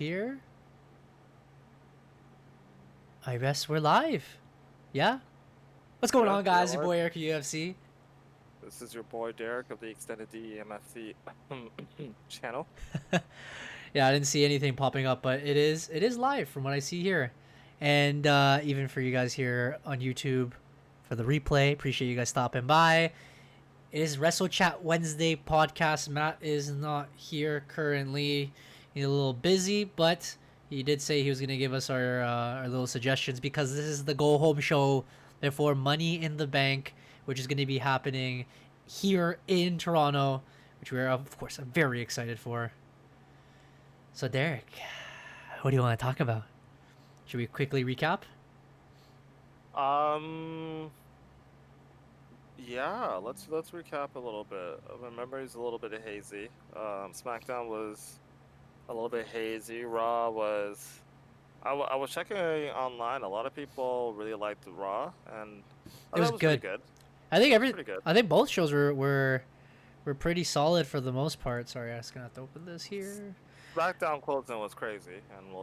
Here, I guess we're live. Yeah? What's going on, guys? Your boy Eric of UFC. This is your boy Derek of the Extended EMFC channel. Yeah, I didn't see anything popping up, but it is live from what I see here. And even for you guys here on YouTube for the replay, appreciate you guys stopping by. It is Wrestle Chat Wednesday Podcast. Matt is not here currently. He's a little busy, but he did say he was going to give us our little suggestions because this is the go home show. Therefore, Money in the Bank, which is going to be happening here in Toronto, which we're, of course, very excited for. So, Derek, what do you want to talk about? Should we quickly recap? Yeah, let's recap a little bit. My memory's a little bit hazy. SmackDown was a little bit hazy. Raw was. I was checking online. A lot of people really liked Raw, and It was that was good. pretty good. I think Pretty good. I think both shows were pretty solid for the most part. Sorry, I was gonna have to open this here. SmackDown closing was crazy, and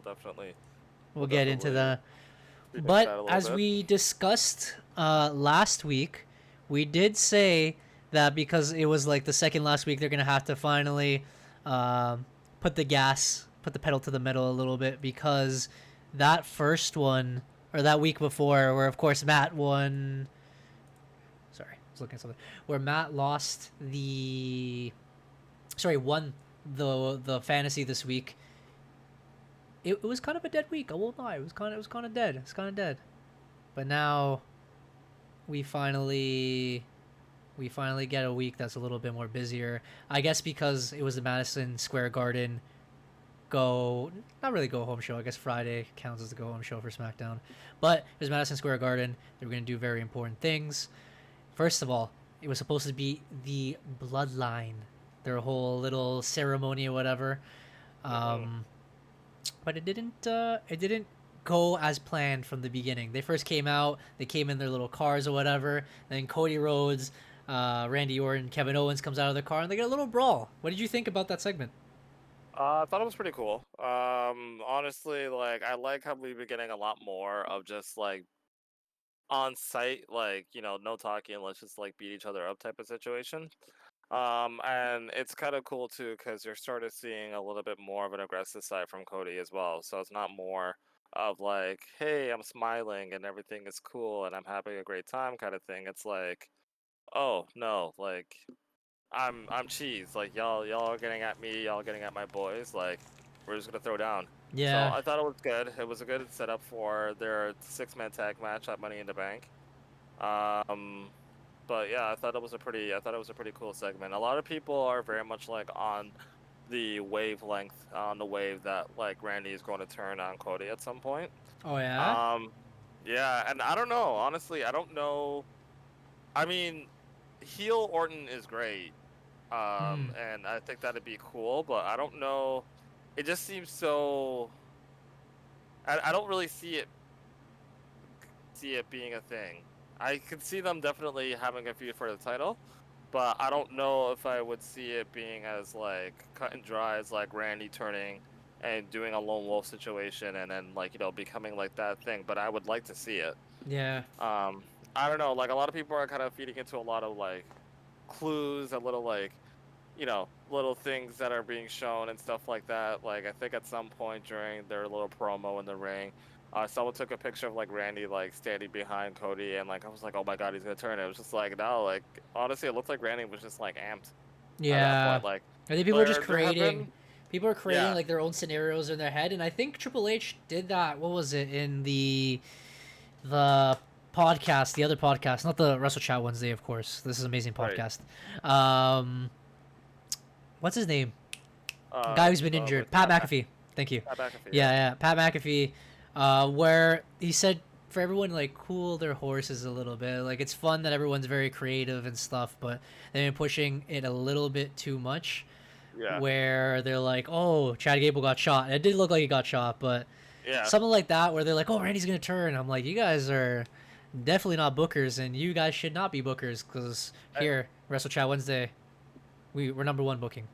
We'll get into the. predict But that a little as bit. we discussed last week, we did say that because it was like the second last week, they're gonna have to finally put the pedal to the metal a little bit because that first one or that week before, where of course Matt won. Sorry, I was looking at something where Matt won the fantasy this week. It was kind of a dead week. I won't lie. It was kind of dead. It's kind of dead. But now we finally get a week that's a little bit more busier. I guess because it was the Madison Square Garden not really go home show. I guess Friday counts as the go home show for SmackDown. But it was Madison Square Garden. They were going to do very important things. First of all, it was supposed to be the Bloodline, their whole little ceremony or whatever. But it didn't go as planned from the beginning. They first came out, they came in their little cars or whatever. Then Cody Rhodes, Randy Orton, Kevin Owens comes out of the car and they get a little brawl. What did you think about that segment? I thought it was pretty cool. Honestly, like I like how we've been getting a lot more of just like on site, like no talking, let's just like beat each other up type of situation. And it's kind of cool too because you're starting seeing a little bit more of an aggressive side from Cody as well. So it's not more of like, hey, I'm smiling and everything is cool and I'm having a great time kind of thing. It's like, oh no, like I'm cheese. Like y'all are getting at me, y'all getting at my boys. Like we're just gonna throw down. So Yeah. I thought it was good. It was a good setup for their 6-man tag match at Money in the Bank. Um, but yeah, I thought it was a pretty cool segment. A lot of people are very much like on the wavelength, on the wave that like Randy is going to turn on Cody at some point. Oh yeah. Yeah, and I don't know. Honestly, I don't know. I mean, heel Orton is great. And I think that'd be cool, but I don't know. It just seems so. I don't really see it being a thing. I could see them definitely having a feud for the title, but I don't know if I would see it being as like cut and dry as like Randy turning and doing a lone wolf situation and then like becoming like that thing. But I would like to see it. Yeah. I don't know. Like a lot of people are kind of feeding into a lot of like clues, a little like little things that are being shown and stuff like that. Like I think at some point during their little promo in the ring, someone took a picture of like Randy like standing behind Cody, and like I was like, oh my god, he's gonna turn. It was just like no, like honestly, it looked like Randy was just like amped at that Yeah. point. Like I think people are just there have creating. been People are creating yeah like their own scenarios in their head, and I think Triple H did that. What was it in the podcast, the other podcast, not the Wrestle Chat Wednesday, of course. This is an amazing right podcast. What's his name? Guy who's been injured. with Pat McAfee. Thank you. Pat McAfee, Yeah. Pat McAfee. Where he said for everyone like cool their horses a little bit. Like it's fun that everyone's very creative and stuff, but they've been pushing it a little bit too much. yeah Where they're like, oh, Chad Gable got shot. And it did look like he got shot, but yeah. something like that where they're like, oh, Randy's gonna turn. I'm like, you guys are definitely not bookers, and you guys should not be bookers because here, Wrestle Chat Wednesday, we're number one booking.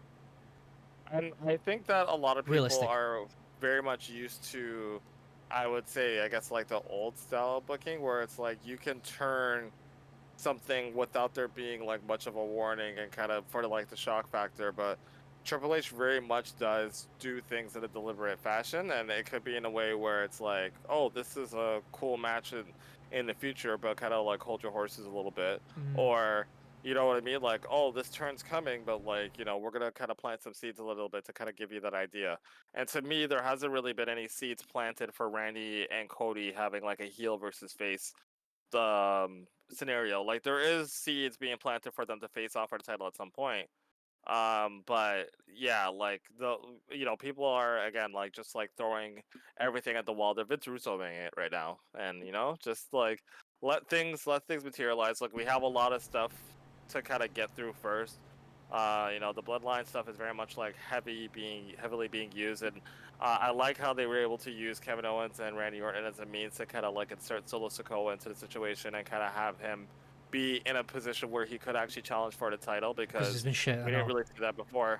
And I think that a lot of people Realistic. are very much used to, I would say, I guess like the old style booking where it's like you can turn something without there being like much of a warning and kind of for like the shock factor. But Triple H very much does do things in a deliberate fashion, and it could be in a way where it's like, oh, this is a cool match in the future, but kind of like hold your horses a little bit, or you know what I mean, like, oh, this turn's coming, but like, you know, we're gonna kind of plant some seeds a little bit to kind of give you that idea. And to me, there hasn't really been any seeds planted for Randy and Cody having like a heel versus face scenario. Like there is seeds being planted for them to face off for the title at some point. But yeah, like the people are again like just like throwing everything at the wall. They're Vince Russoing it right now, and just like let things materialize. Like we have a lot of stuff to kind of get through first. The bloodline stuff is very much like heavily being used, and I like how they were able to use Kevin Owens and Randy Orton as a means to kind of like insert Solo Sikoa into the situation and kind of have him be in a position where he could actually challenge for the title because we didn't really see that before.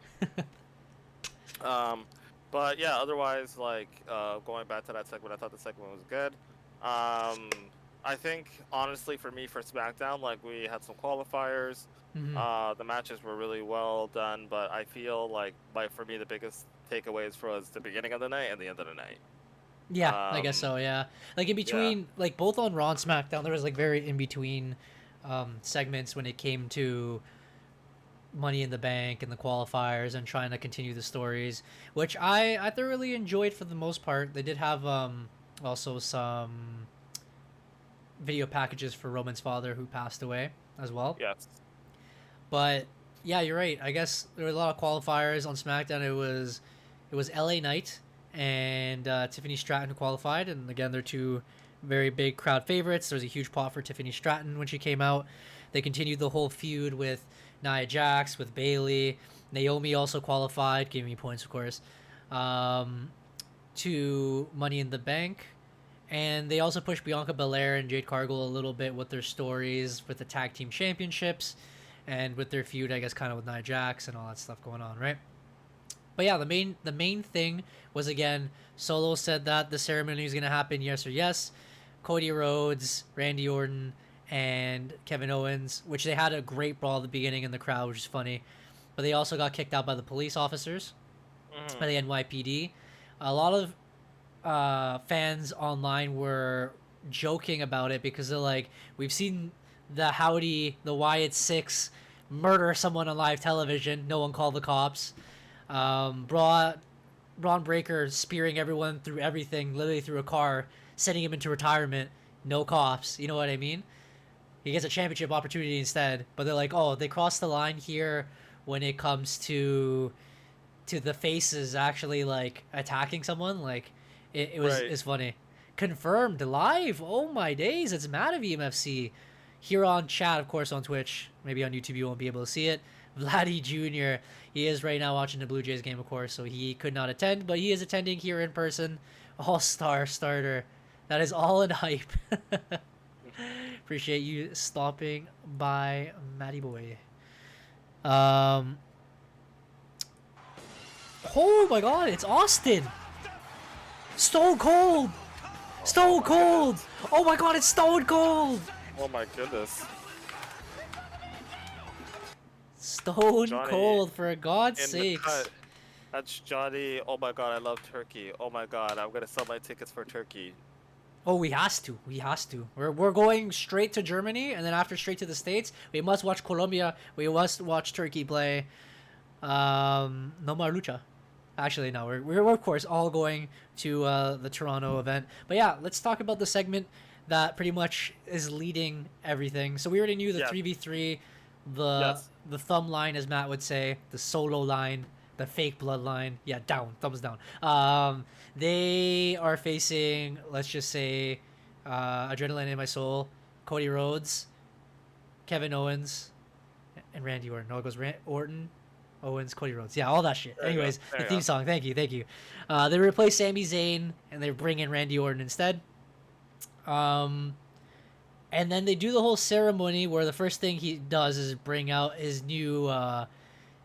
But yeah, otherwise, like going back to that segment, I thought the segment was good. I think honestly for me for SmackDown, like we had some qualifiers. The matches were really well done, but I feel like for me the biggest takeaways was the beginning of the night and the end of the night. Yeah, I guess so. Yeah, like in between, like both on Raw and SmackDown, there was like very in between segments when it came to Money in the Bank and the qualifiers and trying to continue the stories, which I thoroughly enjoyed for the most part. They did have also some video packages for Roman's father who passed away as well. Yes. But yeah, you're right. I guess there were a lot of qualifiers on SmackDown. It was LA Knight and Tiffany Stratton who qualified, and again they're two very big crowd favorites. There was a huge pop for Tiffany Stratton when she came out. They continued the whole feud with Nia Jax, with Bayley. Naomi also qualified, gave me points, of course, to Money in the Bank. And they also pushed Bianca Belair and Jade Cargill a little bit with their stories with the tag team championships and with their feud, I guess, kind of with Nia Jax and all that stuff going on, right? But yeah, the main thing was, again, Solo said that the ceremony is going to happen, yes or yes. Cody Rhodes, Randy Orton, and Kevin Owens, which they had a great brawl at the beginning in the crowd, which is funny. But they also got kicked out by the police officers, by the NYPD. A lot of fans online were joking about it because they're like, we've seen the Wyatt Six murder someone on live television. No one called the cops. Braun Breaker spearing everyone through everything, literally through a car, sending him into retirement. No cops. You know what I mean? He gets a championship opportunity instead. But they're like, oh, they crossed the line here when it comes to the faces actually like attacking someone. Like it's funny. Confirmed live. Oh my days! It's Matt of EMFC here on chat, of course, on Twitch. Maybe on YouTube you won't be able to see it. Vladdy Jr. He is right now watching the Blue Jays game, of course, so he could not attend, but he is attending here in person. All-star starter. That is all in hype. Appreciate you stopping by, Matty boy. Oh my god, it's Austin! Stone Cold! Stone Cold! Oh my god, it's Stone Cold! Oh my goodness. Stone Cold, for God's sakes. That's Johnny. Oh my god, I love turkey. Oh my god, I'm gonna sell my tickets for turkey. Oh, we has to. We're going straight to Germany, and then after straight to the States. We must watch Colombia. We must watch Turkey play. No more lucha. Actually, no. We're of course all going to the Toronto event. But yeah, let's talk about the segment that pretty much is leading everything. So we already knew the 3v3, the thumb line, as Matt would say, the Solo line, the fake bloodline. Yeah, thumbs down. They are facing, let's just say, Adrenaline in My Soul, Cody Rhodes, Kevin Owens, and Randy Orton. No, it goes Orton, Owens, Cody Rhodes. Yeah, all that shit. Anyways, the theme song. Thank you. They replace Sami Zayn, and they bring in Randy Orton instead. And then they do the whole ceremony where the first thing he does is bring out his new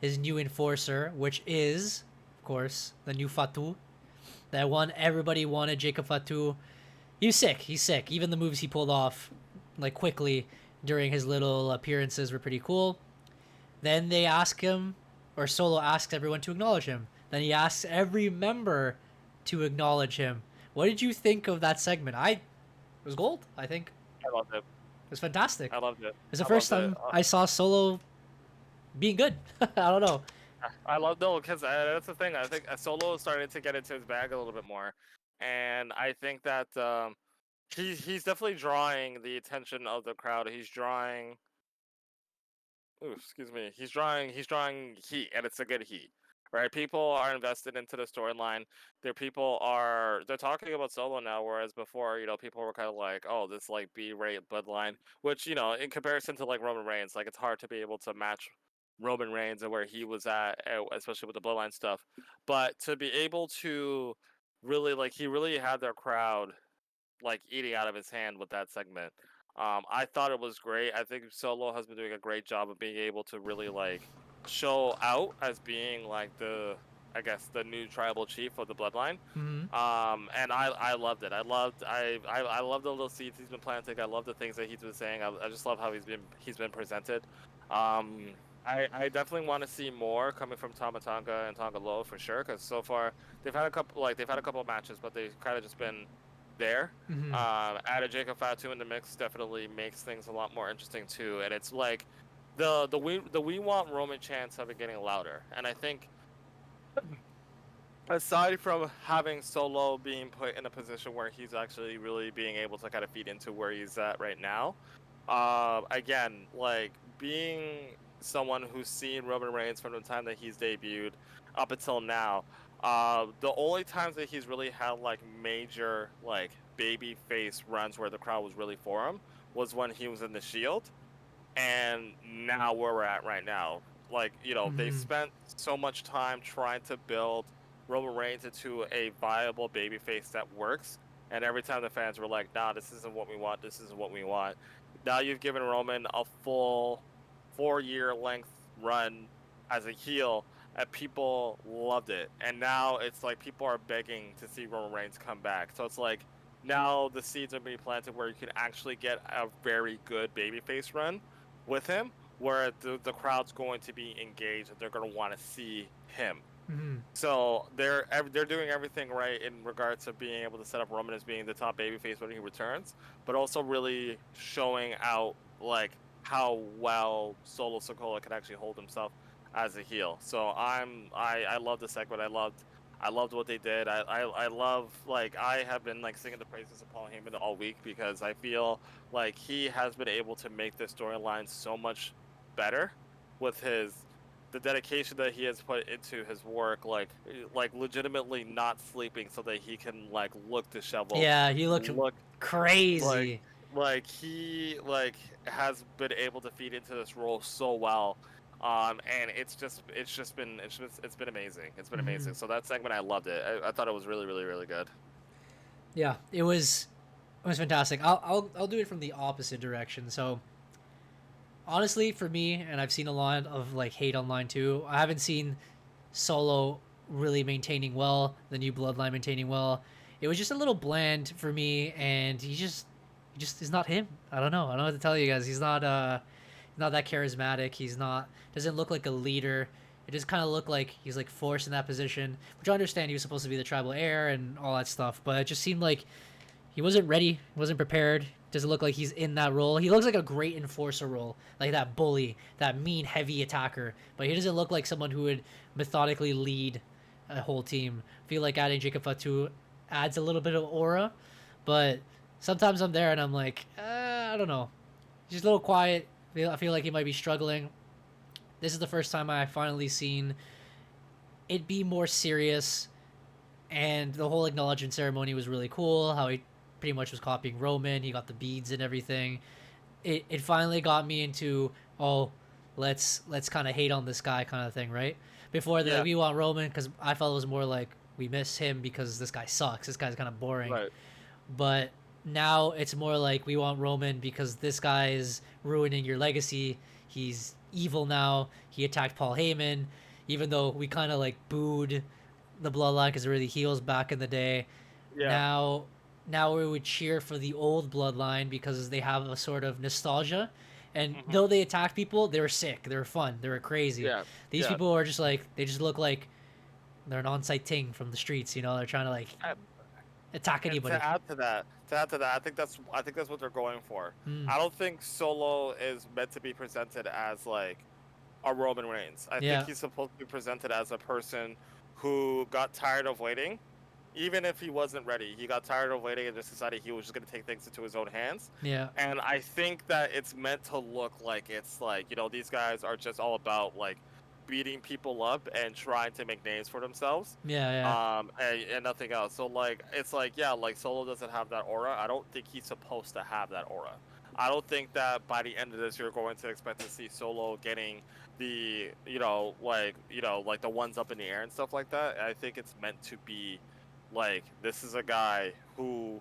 enforcer, which is, of course, the new Fatu. That one everybody wanted, Jacob Fatu. He's sick. He's sick. Even the moves he pulled off, like quickly during his little appearances, were pretty cool. Then they ask him, or Solo asks everyone to acknowledge him. Then he asks every member to acknowledge him. What did you think of that segment? It was gold, I think. I loved it. It was fantastic. I loved it. It's the first time I saw Solo being good. I don't know. I love because that's the thing. I think Solo is starting to get into his bag a little bit more, and I think that he's definitely drawing the attention of the crowd. He's drawing. Ooh, excuse me. He's drawing heat, and it's a good heat. Right? People are invested into the storyline. They're talking about Solo now, whereas before, people were kind of like, oh, this like B-rate bloodline, which, in comparison to like Roman Reigns, like it's hard to be able to match Roman Reigns and where he was at, especially with the bloodline stuff. But to be able to really he really had their crowd like eating out of his hand with that segment. I thought it was great. I think Solo has been doing a great job of being able to really like show out as being like the new tribal chief of the bloodline. And I loved it. I loved the little seeds he's been planting. I love the things that he's been saying. I just love how he's been presented. I definitely want to see more coming from Tama Tonga and Tonga Loa for sure, because so far they've had a couple of matches, but they've kind of just been there. Added Jacob Fatu in the mix definitely makes things a lot more interesting too, and it's like the we want Roman chants have been getting louder, and I think aside from having Solo being put in a position where he's actually really being able to kind of feed into where he's at right now, again, like being someone who's seen Roman Reigns from the time that he's debuted up until now, the only times that he's really had like major like baby face runs where the crowd was really for him was when he was in the Shield, and now where we're at right now, like they spent so much time trying to build Roman Reigns into a viable babyface that works, and every time the fans were like, nah, this isn't what we want, this isn't what we want. Now you've given Roman a full 4-year length run as a heel, and people loved it. And now it's like people are begging to see Roman Reigns come back. So it's like now the seeds are being planted where you can actually get a very good babyface run with him, where the crowd's going to be engaged and they're going to want to see him. So they're doing everything right in regards to being able to set up Roman as being the top babyface when he returns, but also really showing out like how well Solo Sikoa can actually hold himself as a heel. So I love the segment. I loved what they did. I love, like, I have been like singing the praises of Paul Heyman all week, because I feel like he has been able to make this storyline so much better with the dedication that he has put into his work, like legitimately not sleeping so that he can like look disheveled. Yeah, he looked crazy. Like he has been able to feed into this role so well, and it's been amazing. It's been amazing. So that segment, I loved it. I thought it was really, really, really good. Yeah, it was fantastic. I'll do it from the opposite direction. So honestly, for me, and I've seen a lot of like hate online too, I haven't seen Solo really maintaining well, the new bloodline maintaining well. It was just a little bland for me, and he just is not him. I don't know what to tell you guys. He's not that charismatic. Doesn't look like a leader. It just kind of looked like he's like forced in that position, which I understand he was supposed to be the tribal heir and all that stuff, but it just seemed like he wasn't ready, wasn't prepared. Doesn't look like he's in that role. He looks like a great enforcer role, like that bully, that mean, heavy attacker. But he doesn't look like someone who would methodically lead a whole team. I feel like adding Jacob Fatu adds a little bit of aura, but sometimes I'm there and I'm like, I don't know. He's just a little quiet. I feel like he might be struggling. This is the first time I finally seen it be more serious, and the whole acknowledgement ceremony was really cool. How he pretty much was copying Roman. He got the beads and everything. It finally got me into, oh, let's kind of hate on this guy kind of thing, right? Before that, we want Roman, because I felt it was more like we miss him because this guy sucks. This guy's kind of boring. Right. But now it's more like we want Roman because this guy is ruining your legacy. He's evil now. He attacked Paul Heyman, even though we kind of like booed the bloodline because they were the heels back in the day. Yeah. Now, now we would cheer for the old bloodline because they have a sort of nostalgia. And Mhm. though they attacked people, they were sick, they were fun, they were crazy. Yeah. These Yeah. people are just like they just look like they're an on-site ting from the streets. You know, they're trying to like attack And anybody. to add to that, I think that's what they're going for. Mm, I don't think Solo is meant to be presented as like a Roman Reigns. I think yeah, he's supposed to be presented as a person who got tired of waiting. Even if he wasn't ready, he got tired of waiting and just decided he was just going to take things into his own hands. yeah, And I think that it's meant to look like it's like, these guys are just all about like beating people up and trying to make names for themselves. yeah, yeah. And nothing else. So like it's like, yeah, like Solo doesn't have that aura. I don't think he's supposed to have that aura. I don't think that by the end of this you're going to expect to see Solo getting the like the ones up in the air and stuff like that. I think it's meant to be like this is a guy who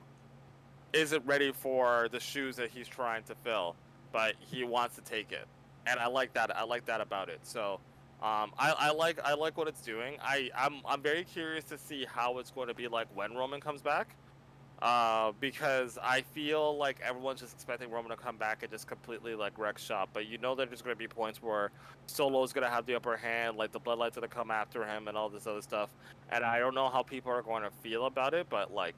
isn't ready for the shoes that he's trying to fill, but he wants to take it, and I like that. I like that about it. So, I like what it's doing. I'm very curious to see how it's going to be like when Roman comes back. Because I feel like everyone's just expecting Roman to come back and just completely like wreck shop. But there's going to be points where Solo's going to have the upper hand, like the Bloodlight's going to come after him and all this other stuff. And I don't know how people are going to feel about it, but like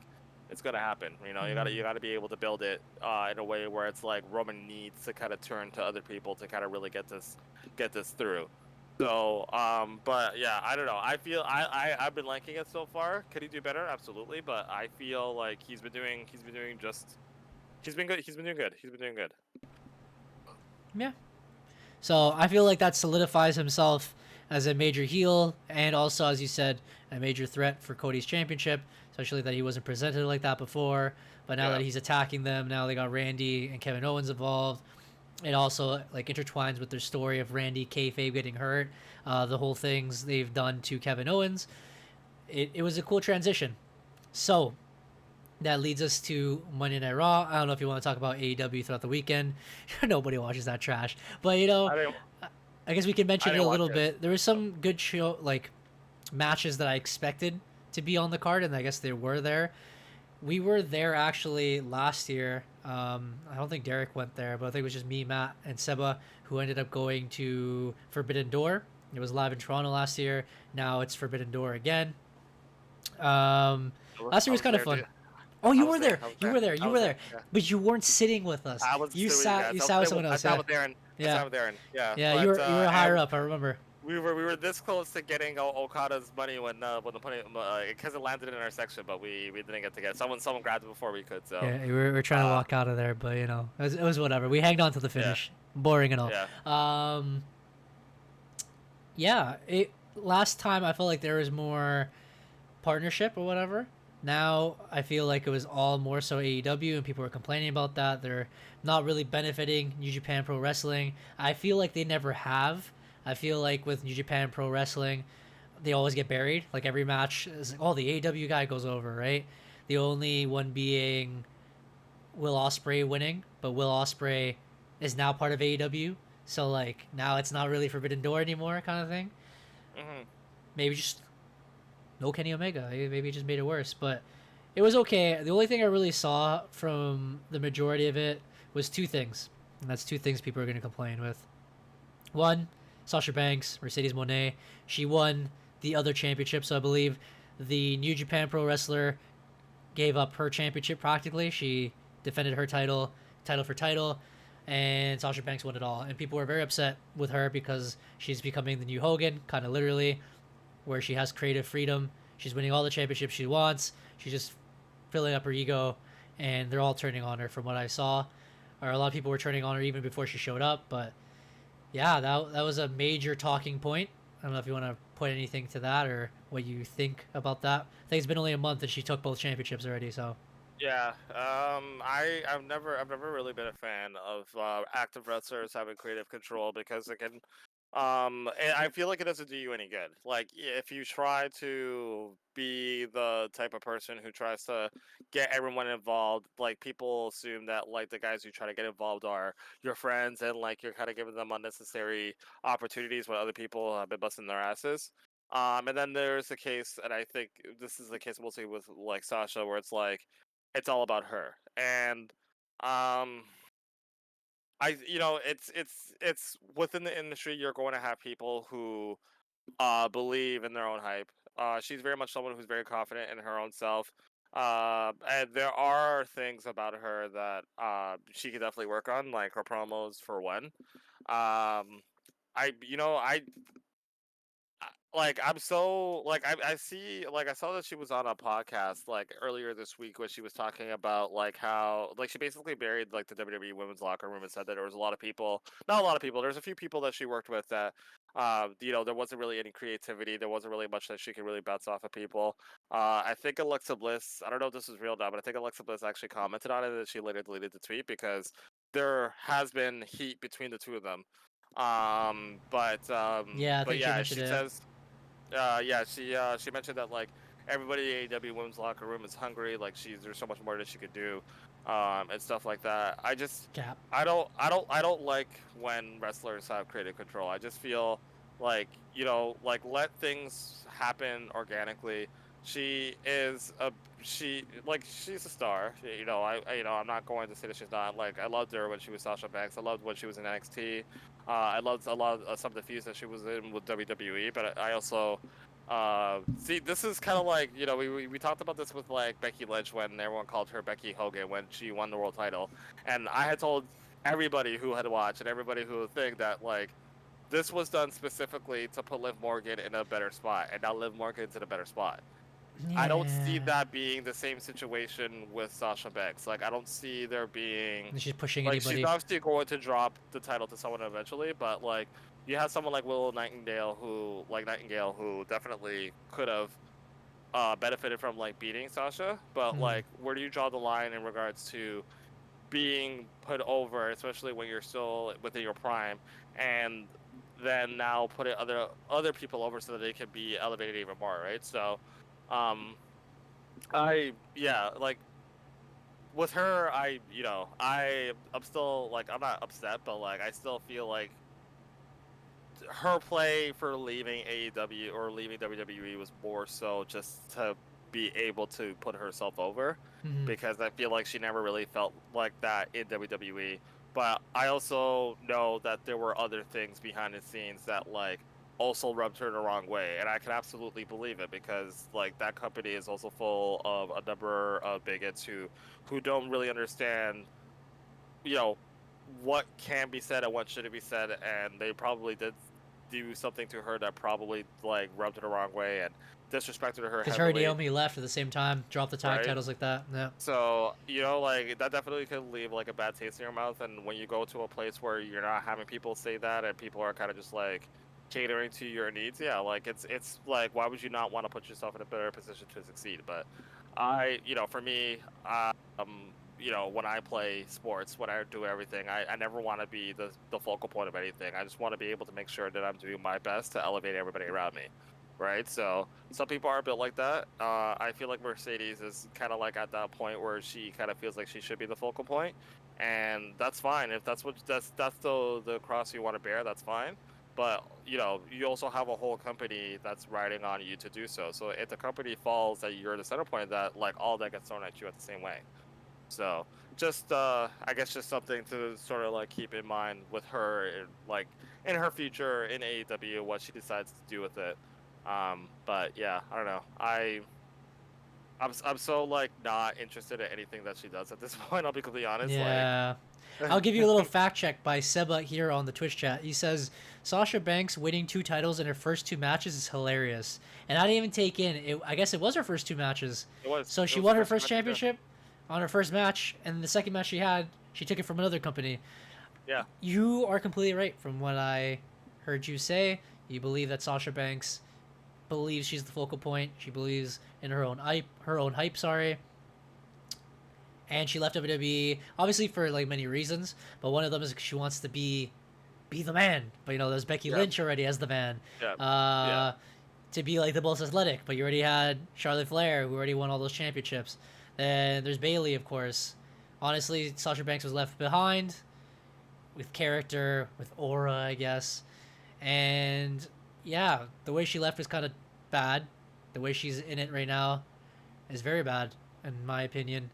it's going to happen. Mm. You got to be able to build it in a way where it's like Roman needs to kind of turn to other people to kind of really get this through. So, but yeah, I don't know. I've been liking it so far. Could he do better? Absolutely, but I feel like he's been good. He's been doing good. He's been doing good. Yeah. So I feel like that solidifies himself as a major heel and also, as you said, a major threat for Cody's championship, especially that he wasn't presented like that before. But now Yeah. that he's attacking them, now they got Randy and Kevin Owens involved. It also like intertwines with their story of Randy kayfabe getting hurt, the whole things they've done to Kevin Owens. It was a cool transition. So that leads us to Monday Night Raw. I don't know if you want to talk about AEW throughout the weekend. Nobody watches that trash, but I didn't I guess we can I mention it a didn't watch little it. bit. There was some good show like matches that I expected to be on the card, and I guess they were there. We were there actually last year. I don't think Derek went there, but I think it was just me, Matt, and Seba who ended up going to Forbidden Door. It was live in Toronto last year. Now it's Forbidden Door again. Um, Last year I was was kind of there, fun. dude. Oh, I you was were there. there. I was You there. were there. I You were was there. there. Yeah. But you weren't sitting with us. I wasn't You sitting with you sat. guys. You sat with someone I else. sat Yeah. with Aaron. I Yeah. sat with Aaron. Yeah, Yeah. but You were higher and up. I remember. we were this close to getting Okada's money when the money because it landed in our section, but we didn't get to get someone grabbed it before we could. So, Yeah, we were trying to uh, walk out of there, but it was whatever. We hanged on to the yeah, finish. Boring and all. yeah. Um, yeah. It last time I felt like there was more partnership or whatever. Now I feel like it was all more so AEW, and people are complaining about that. They're not really benefiting New Japan Pro Wrestling. I feel like they never have. I feel like with New Japan Pro Wrestling, they always get buried. Like every match is like, oh, the AEW guy goes over, right? The only one being Will Ospreay winning, but Will Ospreay is now part of AEW. So like now it's not really Forbidden Door anymore, kind of thing. Hmm. Maybe just no Kenny Omega. Maybe it just made it worse, but it was okay. The only thing I really saw from the majority of it was two things, and that's two things people are going to complain with. One, Sasha Banks, Mercedes Monet. She won the other championship, so I believe the New Japan Pro Wrestler gave up her championship practically. She defended her title for title, and Sasha Banks won it all. And people were very upset with her because she's becoming the new Hogan, kind of literally, where she has creative freedom. She's winning all the championships she wants. She's just filling up her ego, and they're all turning on her from what I saw. Or a lot of people were turning on her even before she showed up. But yeah, that was a major talking point. I don't know if you want to put anything to that or what you think about that. I think it's been only a month and she took both championships already. So Yeah. I've never really been a fan of active wrestlers having creative control because again, I feel like it doesn't do you any good. Like if you try to be the type of person who tries to get everyone involved, like people assume that like the guys who try to get involved are your friends and like you're kind of giving them unnecessary opportunities when other people have been busting their asses. And then there's the case, and I think this is the case mostly with like Sasha, where it's like it's all about her. And um, it's within the industry, you're going to have people who believe in their own hype. She's very much someone who's very confident in her own self. And there are things about her that she could definitely work on, like her promos for one. I you know like I'm so like I see like I saw that she was on a podcast like earlier this week when she was talking about like how like she basically buried like the WWE women's locker room and said that there was a lot of people, not a lot of people, there's a few people that she worked with that there wasn't really any creativity, there wasn't really much that she could really bounce off of people. I think Alexa Bliss, I don't know if this is real now, but I think Alexa Bliss actually commented on it and she later deleted the tweet because there has been heat between the two of them. Yeah, I But think she yeah, mentioned she it. says yeah, she mentioned that like everybody in AEW women's locker room is hungry. Like there's so much more that she could do, and stuff like that. Cap. I don't like when wrestlers have creative control. I just feel like like let things happen organically. She is a she's a star. I'm not going to say that she's not. Like I loved her when she was Sasha Banks. I loved when she was in NXT. I loved a lot of some of the feuds that she was in with WWE, but I also see this is kind of like we talked about this with like Becky Lynch when everyone called her Becky Hogan when she won the world title, and I had told everybody who had watched and everybody who would think that like this was done specifically to put Liv Morgan in a better spot, and now Liv Morgan's in a better spot. I don't see Yeah. that being the same situation with Sasha Banks. Like I don't see there being And she's pushing like she's anybody. obviously going to drop the title to someone eventually, but like you have someone like Willow Nightingale who definitely could have benefited from like beating Sasha, but Mm. like where do you draw the line in regards to being put over, especially when you're still within your prime, and then now put it other people over so that they can be elevated even more, right? So, um, like with her, I'm still like I'm not upset, but like I still feel like her play for leaving AEW or leaving WWE was more so just to be able to put herself over, Mm. because I feel like she never really felt like that in WWE. But I also know that there were other things behind the scenes that like also rubbed her the wrong way, and I can absolutely believe it because like that company is also full of a number of bigots who don't really understand you know what can be said and what shouldn't be said, and they probably did do something to her that probably like rubbed her the wrong way and disrespected her Because her and heavily, Naomi left at the same time, dropped the tag right? titles like that. Yeah. So like that definitely could leave like a bad taste in your mouth, and when you go to a place where you're not having people say that and people are kind of just like catering to your needs, yeah, like it's like why would you not want to put yourself in a better position to succeed? But for me, when I play sports, when I do everything, I never want to be the focal point of anything. I just want to be able to make sure that I'm doing my best to elevate everybody around me, right? So some people are built like that. I feel like Mercedes is kind of like at that point where she kind of feels like she should be the focal point, and that's fine. If that's the cross you want to bear, that's fine. But you also have a whole company that's riding on you to do so. So if the company falls, that you're the center point, that like all that gets thrown at you at the same way. So just I guess just something to sort of like keep in mind with her, like in her future in AEW, what she decides to do with it. But yeah, I don't know. I'm so like not interested in anything that she does at this point. I'll be completely honest. Like, Yeah. I'll give you a little fact check by Seba here on the Twitch chat. He says Sasha Banks winning 2 titles in her first 2 matches is hilarious. And I didn't even take in it. I guess it was her first 2 matches. So it she was the won her first first match. Yeah. championship on her first match, and the second match she had, she took it from another company. Yeah. You are completely right from what I heard you say. You believe that Sasha Banks believes she's the focal point. She believes in her own hype. Sorry. And she left WWE obviously for like many reasons, but one of them is she wants to be the man. But there's Becky Yeah. Lynch already as the man. Yeah. Yeah. Uh, to be like the most athletic, but you already had Charlotte Flair, who already won all those championships. Then there's Bayley, of course. Honestly, Sasha Banks was left behind with character, with aura, I guess. And yeah, the way she left is kind of bad. The way she's in it right now is very bad, in my opinion.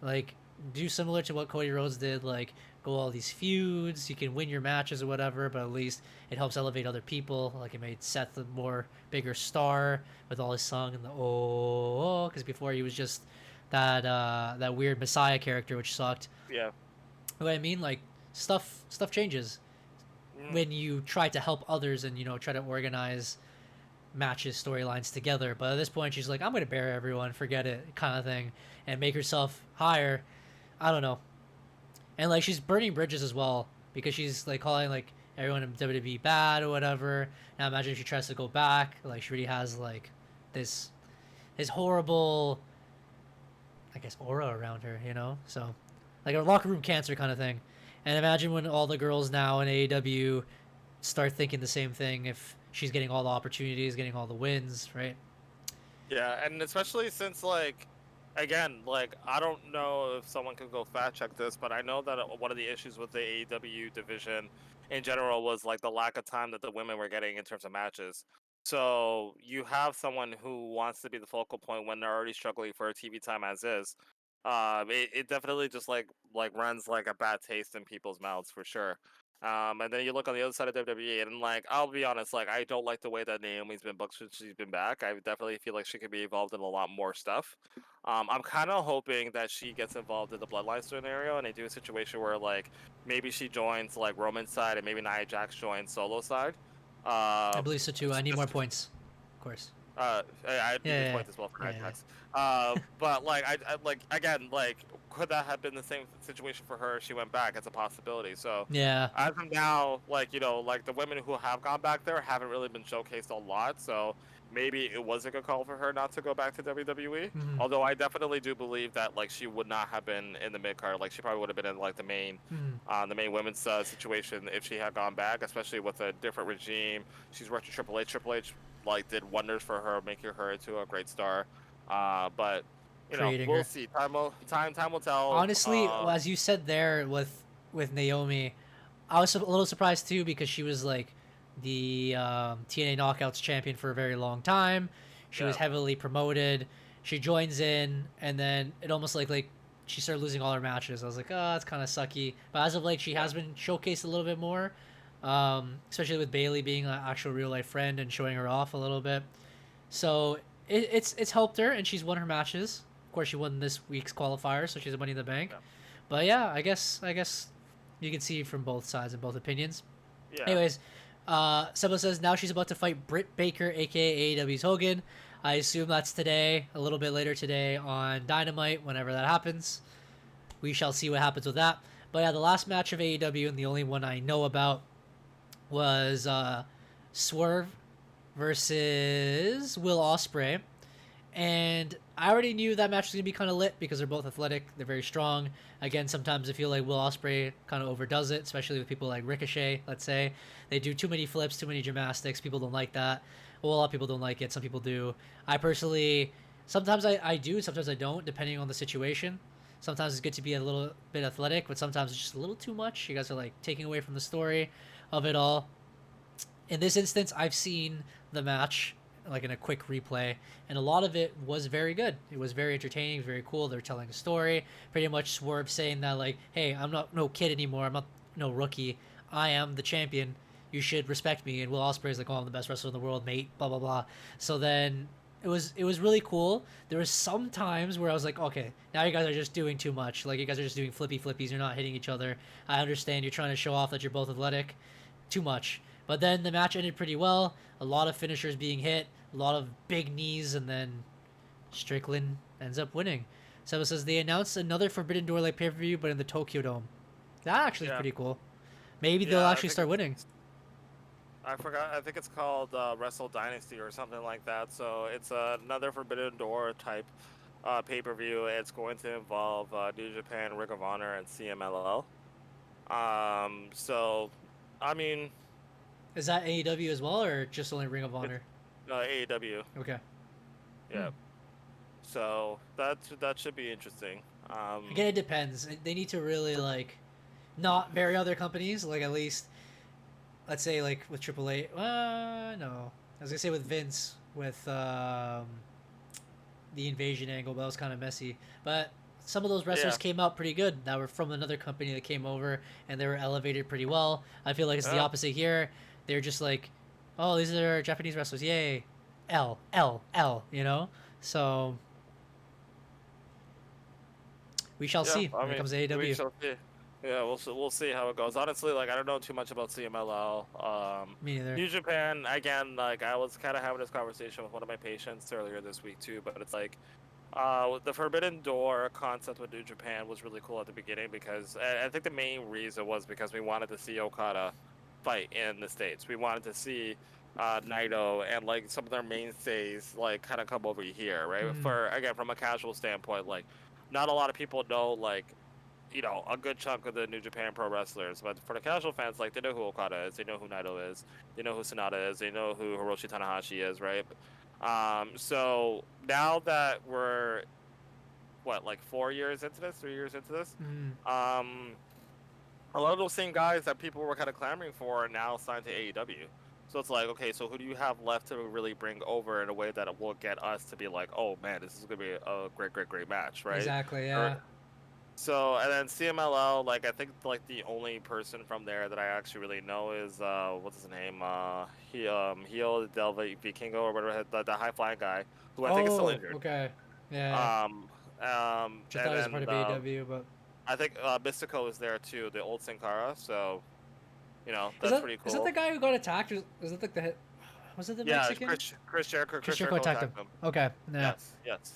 Like, do similar to what Cody Rhodes did. Like, go all these feuds. You can win your matches or whatever, but at least it helps elevate other people. Like, it made Seth a more bigger star with all his song and the oh, because before he was just that weird Messiah character, which sucked. Yeah. What I mean, like, stuff changes Mm. when you try to help others and try to organize matches, storylines together. But at this point, she's like, I'm gonna bury everyone, forget it, kind of thing, and make herself higher. I don't know. And like she's burning bridges as well because she's like calling like everyone in WWE bad or whatever. Now imagine if she tries to go back, like she really has like this this horrible, I guess, aura around her. So like a locker room cancer kind of thing. And imagine when all the girls now in AEW start thinking the same thing if she's getting all the opportunities, getting all the wins, right? Yeah, and especially since like again, like I don't know if someone could go fact check this, but I know that one of the issues with the AEW division in general was like the lack of time that the women were getting in terms of matches. So you have someone who wants to be the focal point when they're already struggling for TV time as is. It definitely just like runs like a bad taste in people's mouths for sure. And then you look on the other side of WWE, and like I'll be honest, like I don't like the way that Naomi's been booked since she's been back. I definitely feel like she could be involved in a lot more stuff. I'm kind of hoping that she gets involved in the Bloodline scenario, and they do a situation where like maybe she joins like Roman's side, and maybe Nia Jax joins Solo side. I Um, believe so too. I need more just points, of course. I need these Yeah, yeah, points as well for yeah, Nia yeah. Jax. But like I like again like could that have been the same situation for her if she went back? It's a possibility. So Yeah. as of now, like like the women who have gone back there haven't really been showcased a lot. So maybe it was a good call for her not to go back to WWE. Mm-hmm. Although I definitely do believe that like she would not have been in the mid card. Like she probably would have been in like Mm-hmm. the main women's situation if she had gone back, especially with a different regime. She's worked with Triple H. Triple H like did wonders for her, making her into a great star. But Creating we'll her. see. Time will tell. Honestly, as you said there with Naomi, I was a little surprised too because she was like the TNA Knockouts champion for a very long time. She was Yeah. heavily promoted. She joins in, and then it almost like she started losing all her matches. I was like, oh, it's kind of sucky. But as of late, she Yeah. has been showcased a little bit more, especially with Bailey being an actual real life friend and showing her off a little bit. So it's helped her, and she's won her matches. Of course, she won this week's qualifier, so she's a Money in the Bank. Yeah. But yeah, I guess you can see from both sides and both opinions. Yeah. Anyways, Sebo says now she's about to fight Britt Baker, aka AEW's Hogan. I assume that's today, a little bit later today on Dynamite, whenever that happens. We shall see what happens with that. But yeah, the last match of AEW and the only one I know about was Swerve versus Will Ospreay. And I already knew that match was gonna be kind of lit because they're both athletic, they're very strong. Again, sometimes I feel like Will Ospreay kind of overdoes it, especially with people like Ricochet. Let's say they do too many flips, too many gymnastics. People don't like that. Well, a lot of people don't like it. Some people do. I personally, sometimes I do, sometimes I don't, depending on the situation. Sometimes it's good to be a little bit athletic, but sometimes it's just a little too much. You guys are like taking away from the story of it all. In this instance, I've seen the match like in a quick replay, and a lot of it was very good. It was very entertaining, very cool. They're telling a story. Pretty much Swerve saying that like, "Hey, I'm not no kid anymore. I'm not no rookie. I am the champion. You should respect me." And Will Ospreay's like, "Oh, I'm the best wrestler in the world, mate." Blah blah blah. So then it was really cool. There was some times where I was like, okay, now you guys are just doing too much. Like you guys are just doing flippy flippies. You're not hitting each other. I understand you're trying to show off that you're both athletic. Too much. But then the match ended pretty well. A lot of finishers being hit, a lot of big knees, and then Strickland ends up winning. So it says they announced another Forbidden Door like pay per view, but in the Tokyo Dome. That actually is Yeah. pretty cool. Maybe they'll Yeah. actually start winning. I forgot. I think it's called Wrestle Dynasty or something like that. So it's another Forbidden Door type pay per view. It's going to involve New Japan, Ring of Honor, and CMLL. So, I mean, Is that AEW as well, or just only Ring of it's Honor? AEW. Okay. Yeah. So that should be interesting. Again, it depends. They need to really like not vary other companies. Like at least let's say like with AAA. No, I was gonna say with Vince with the invasion angle, but that was kind of messy. But some of those wrestlers Yeah. came out pretty good that were from another company that came over and they were elevated pretty well. I feel like it's the Yeah. opposite here. They're just like, oh, these are Japanese wrestlers, yay, L L L, you know. So we shall Yeah, see I when it mean, comes to we AEW. shall see. Yeah, we'll see how it goes. Honestly, like I don't know too much about CMLL. Me neither. New Japan again. Like I was kind of having this conversation with one of my patients earlier this week too. But it's like, the Forbidden Door concept with New Japan was really cool at the beginning because I think the main reason was because we wanted to see Okada fight in the States. We wanted to see Naito and like some of their mainstays like kind of come over here, right? Mm, For again, from a casual standpoint, like not a lot of people know like a good chunk of the New Japan Pro wrestlers, but for the casual fans, like they know who Okada is, they know who Naito is, they know who Sonata is, they know who Hiroshi Tanahashi is, right? So now that we're what, like 4 years into this, 3 years into this, mm. um, a lot of those same guys that people were kind of clamoring for are now signed to AEW. So it's like, okay, so who do you have left to really bring over in a way that will get us to be like, oh man, this is gonna be a great match, right? Exactly. Or Yeah. so and then CMLL, like I think like the only person from there that I actually really know is what's his name? Heel Del Vikingo or whatever, the high flying guy who I think is still Oh, injured. okay. Yeah. Which I thought And he was a part then of AEW, but I think Mystico is there too, the old Sin Cara. So is that's that pretty is that the cool. guy who got attacked? Was it like the was it the Yeah, Mexican? Chris Chris Jericho Jericho attacked him. attacked him. Okay. Yeah. Yes.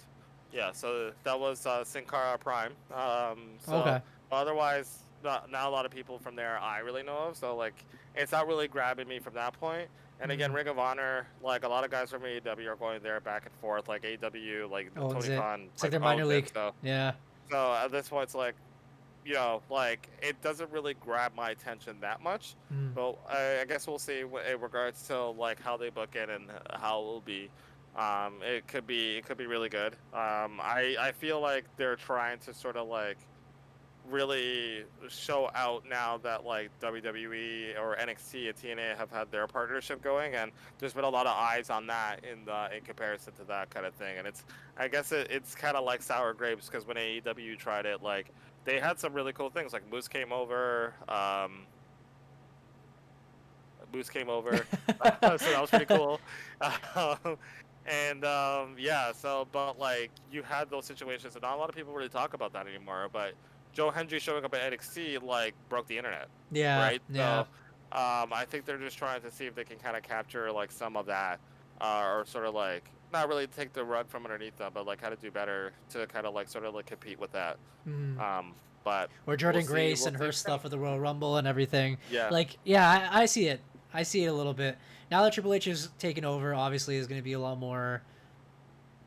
Yeah, so that was Sin Cara Prime. So Okay. otherwise, not a lot of people from there I really know of. So like, it's not really grabbing me from that point. And again, Mm. Ring of Honor, like a lot of guys from AEW are going there back and forth. Like AEW, like Owns Tony it. Khan, It's like like their minor owns it. league. Yeah. So at this point, it's like, like it doesn't really grab my attention that much. Mm. But I guess we'll see in regards to like how they book it and how it will be. It could be really good. I feel like they're trying to sort of like really show out now that like WWE or NXT and TNA have had their partnership going, and there's been a lot of eyes on that in comparison to that kind of thing. And I guess it's kind of like sour grapes because when AEW tried it, like they had some really cool things. Like Moose came over. Moose came over, so that was pretty cool. Um, yeah, so but like you had those situations, and not a lot of people really talk about that anymore. But Joe Hendry showing up at NXT like broke the internet, Yeah. right? Yeah. So I think they're just trying to see if they can kind of capture like some of that, or sort of like not really take the rug from underneath them, but like how to do better to kind of like sort of like compete with that. Mm. Um, but Or we'll Jordan see. Grace We'll and see. her stuff with the Royal Rumble and everything. Yeah. Like, yeah, I see it. I see it a little bit. Now that Triple H is taking over, obviously, there's going to be a lot more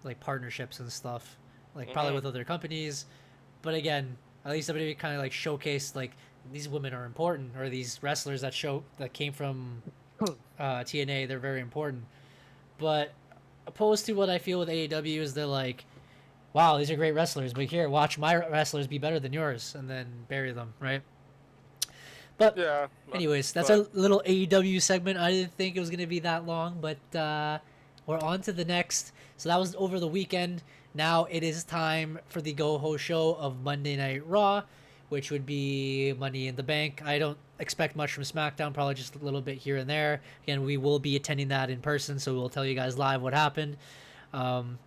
like partnerships and stuff, like probably Hmm. with other companies. But again, at least WWE kind of like showcased like these women are important, or these wrestlers that came from TNA, they're very important. But opposed to what I feel with AEW is they're like, wow, these are great wrestlers, but here, watch my wrestlers be better than yours, and then bury them, right? But Yeah. anyways, that's But our little AEW segment. I didn't think it was gonna be that long, but we're on to the next. So that was over the weekend. Now it is time for the Go Ho show of Monday Night Raw, which would be Money in the Bank. I don't expect much from SmackDown, probably just a little bit here and there. Again, we will be attending that in person, so we'll tell you guys live what happened. Um,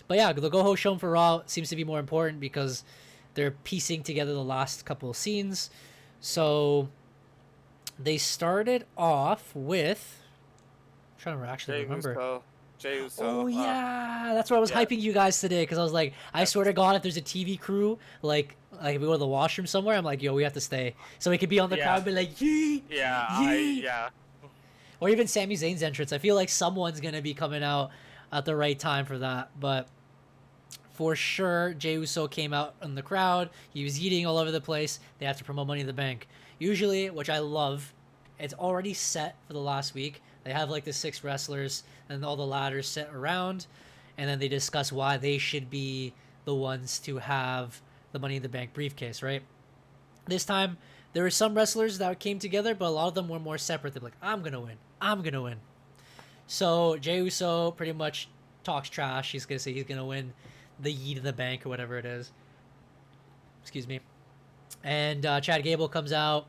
but yeah, the Go Ho show for Raw seems to be more important because they're piecing together the last couple of scenes. So they started off with. I'm trying to actually Jay remember. Uso, Jay Uso. Oh yeah, that's what I was Yeah, hyping you guys today because I was like, I yeah, swear to God, if there's a TV crew, like if we go to the washroom somewhere, I'm like, yo, we have to stay, so we could be on the yeah, crowd, and be like, yee, yee, yeah. or even Sami Zayn's entrance. I feel like someone's gonna be coming out at the right time for that, but for sure, Jey Uso came out in the crowd. He was eating all over the place. They have to promote Money in the Bank. Usually, which I love, it's already set for the last week. They have like the 6 wrestlers and all the ladders set around, and then they discuss why they should be the ones to have the Money in the Bank briefcase, right? This time, there were some wrestlers that came together, but a lot of them were more separate. They're like, I'm gonna win. I'm gonna win. So Jey Uso pretty much talks trash. He's gonna say he's gonna win the Yeet of the Bank or whatever it is. Excuse me. And Chad Gable comes out.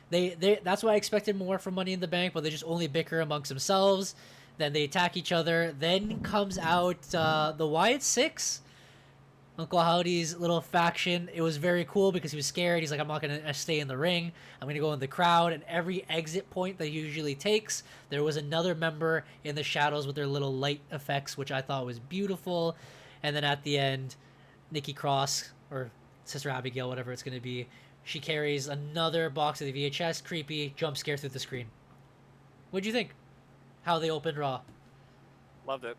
They that's why I expected more from Money in the Bank, but they just only bicker amongst themselves. Then they attack each other. Then comes out the Wyatt Six, Uncle Howdy's little faction. It was very cool because he was scared. He's like, I'm not going to stay in the ring. I'm going to go in the crowd. And every exit point that he usually takes, there was another member in the shadows with their little light effects, which I thought was beautiful. And then at the end, Nikki Cross, or Sister Abigail, whatever it's going to be, she carries another box of the VHS. Creepy, jump scare through the screen. What'd you think? How they opened Raw? Loved it.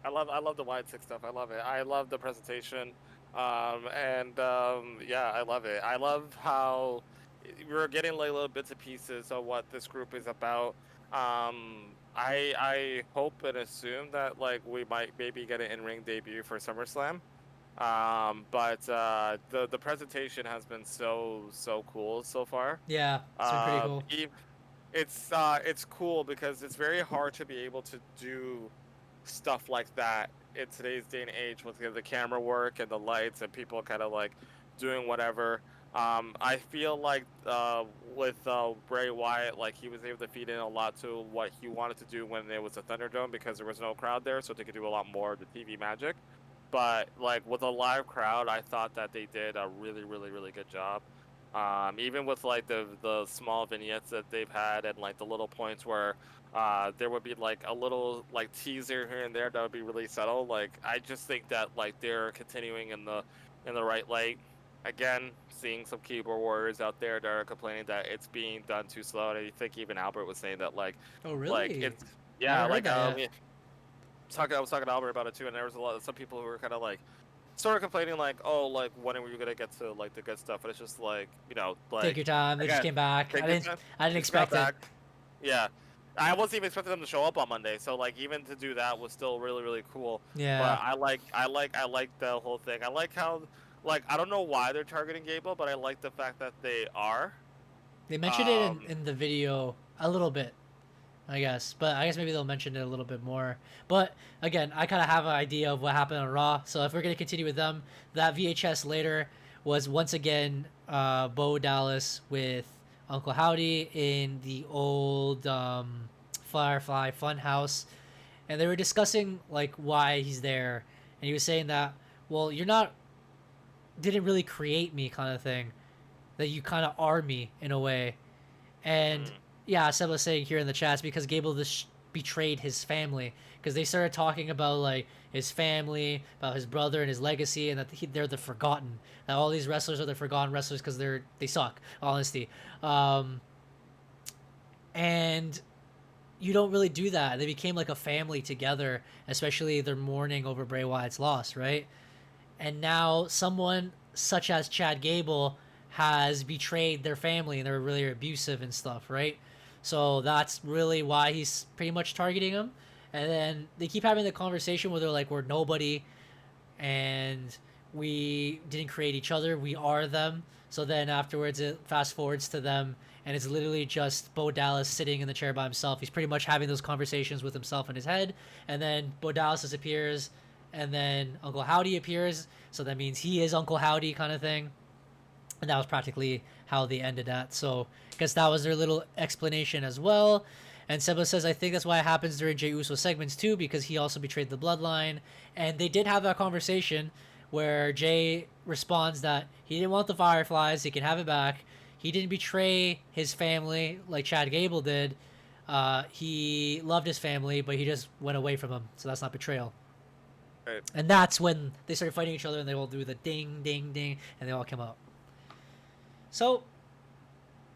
I love the Wyatt Six stuff. I love it. I love the presentation, yeah, I love it. I love how we're getting like little bits and pieces of what this group is about. I hope and assume that like we might maybe get an in-ring debut for SummerSlam. But the presentation has been so cool so far. Yeah, it's been pretty cool. It's cool because it's very hard to be able to do stuff like that in today's day and age with the camera work and the lights and people kind of like doing whatever. I feel like with Bray Wyatt, like he was able to feed in a lot to what he wanted to do when it was a Thunderdome because there was no crowd there, so they could do a lot more of the TV magic. But like with a live crowd, I thought that they did a really good job. Even with like the small vignettes that they've had and like the little points where there would be like a little like teaser here and there that would be really subtle. Like I just think that like they're continuing in the right light. Again, seeing some keyboard warriors out there that are complaining that it's being done too slow. And I think even Albert was saying that like, oh really? Like it's I was talking to Albert about it too, and there was some people who were kind of like sort of complaining like, oh, like when are we gonna get to like the good stuff? But it's just like, you know, like take your time. They just came back. I didn't expect it. Yeah. I wasn't even expecting them to show up on Monday, so like even to do that was still really cool. Yeah. But I like the whole thing. I like how like I don't know why they're targeting Gable, but I like the fact that they are. They mentioned it in the video a little bit, I guess, but I guess maybe they'll mention it a little bit more. But again, I kind of have an idea of what happened on Raw, so if we're gonna continue with them, that VHS later was once again Bo Dallas with Uncle Howdy in the old Firefly Funhouse, and they were discussing like why he's there, and he was saying that, well, didn't really create me, kind of thing, that you kind of are me in a way. And yeah, Seb was saying here in the chats because Gable betrayed his family, because they started talking about like his family, about his brother and his legacy, and that they're the forgotten. That all these wrestlers are the forgotten wrestlers because they suck. Honesty, and you don't really do that. They became like a family together, especially their mourning over Bray Wyatt's loss, right? And now someone such as Chad Gable has betrayed their family and they're really abusive and stuff, right? So that's really why he's pretty much targeting them. And then they keep having the conversation where they're like, we're nobody and we didn't create each other, we are them. So then afterwards it fast forwards to them and it's literally just Bo Dallas sitting in the chair by himself. He's pretty much having those conversations with himself in his head, and then Bo Dallas disappears, and then Uncle Howdy appears, so that means he is Uncle Howdy, kind of thing. And that was practically how they ended that. So I guess that was their little explanation as well. And Seba says, I think that's why it happens during Jey Uso segments too, because he also betrayed the bloodline. And they did have that conversation where Jay responds that he didn't want the Fireflies, he can have it back. He didn't betray his family like Chad Gable did. He loved his family, but he just went away from them. So that's not betrayal. Right. And that's when they started fighting each other, and they all do the ding, ding, ding, and they all come out. So,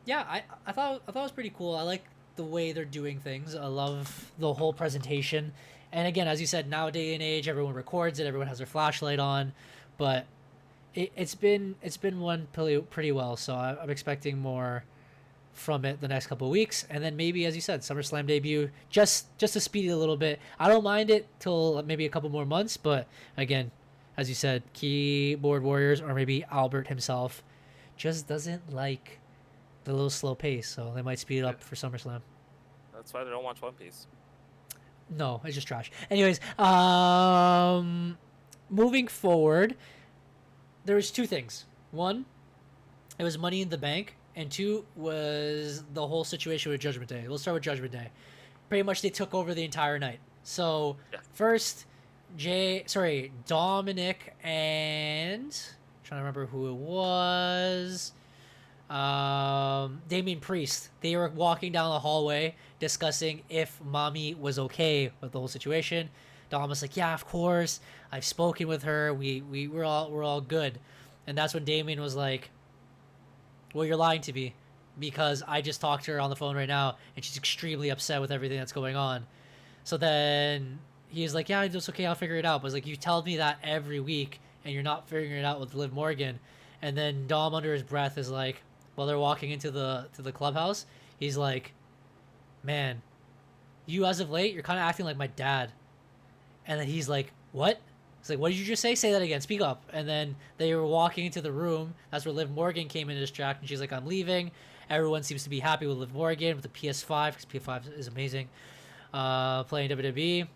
yeah, I thought it was pretty cool. I like the way they're doing things. I love the whole presentation. And again, as you said, nowadays and age, everyone records it. Everyone has their flashlight on, but it's been one pretty well. So I'm expecting more from it the next couple of weeks, and then maybe, as you said, SummerSlam debut, just to speed it a little bit. I don't mind it till maybe a couple more months, but again, as you said, keyboard warriors or maybe Albert himself just doesn't like The little slow pace, so they might speed it up for SummerSlam. That's why they don't watch One Piece. No, it's just trash. Anyways, moving forward, there was two things. One, it was Money in the Bank, and two was the whole situation with Judgment Day. We'll start with Judgment Day. Pretty much they took over the entire night. So Yeah. first, Dominic and I'm trying to remember who it was. Damian Priest. They were walking down the hallway discussing if Mommy was okay with the whole situation. Dom was like, "Yeah, of course. I've spoken with her. We're all good." And that's when Damian was like, "Well, you're lying to me, because I just talked to her on the phone right now, and she's extremely upset with everything that's going on." So then he's like, "Yeah, it's okay. I'll figure it out." But it's like, you tell me that every week, and you're not figuring it out with Liv Morgan. And then Dom, under his breath, is like, while they're walking into the clubhouse, he's like, "Man, you as of late, you're kind of acting like my dad." And then he's like, "What?" He's like, "What did you just say? Say that again. Speak up." And then they were walking into the room. That's where Liv Morgan came in to distract, and she's like, "I'm leaving." Everyone seems to be happy with Liv Morgan with the PS5, because PS5 is amazing. Playing WWE.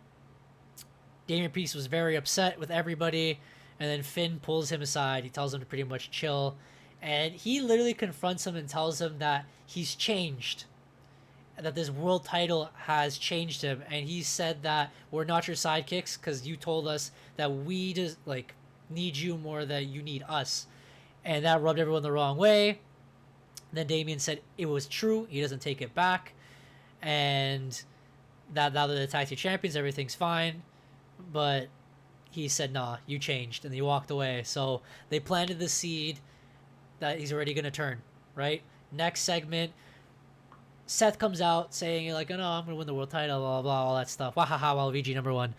Damian Priest was very upset with everybody, and then Finn pulls him aside. He tells him to pretty much chill, and he literally confronts him and tells him that he's changed, that this world title has changed him. And he said that we're not your sidekicks because you told us that we just like need you more than you need us, and that rubbed everyone the wrong way. Then Damian said it was true. He doesn't take it back, and that now they're the tag team champions, everything's fine. But he said, "Nah, you changed," and he walked away. So they planted the seed that he's already gonna turn. Right. Next segment, Seth comes out saying like, "Oh no, I'm gonna win the world title," blah blah, blah, all that stuff. Wahaha, LVG #1.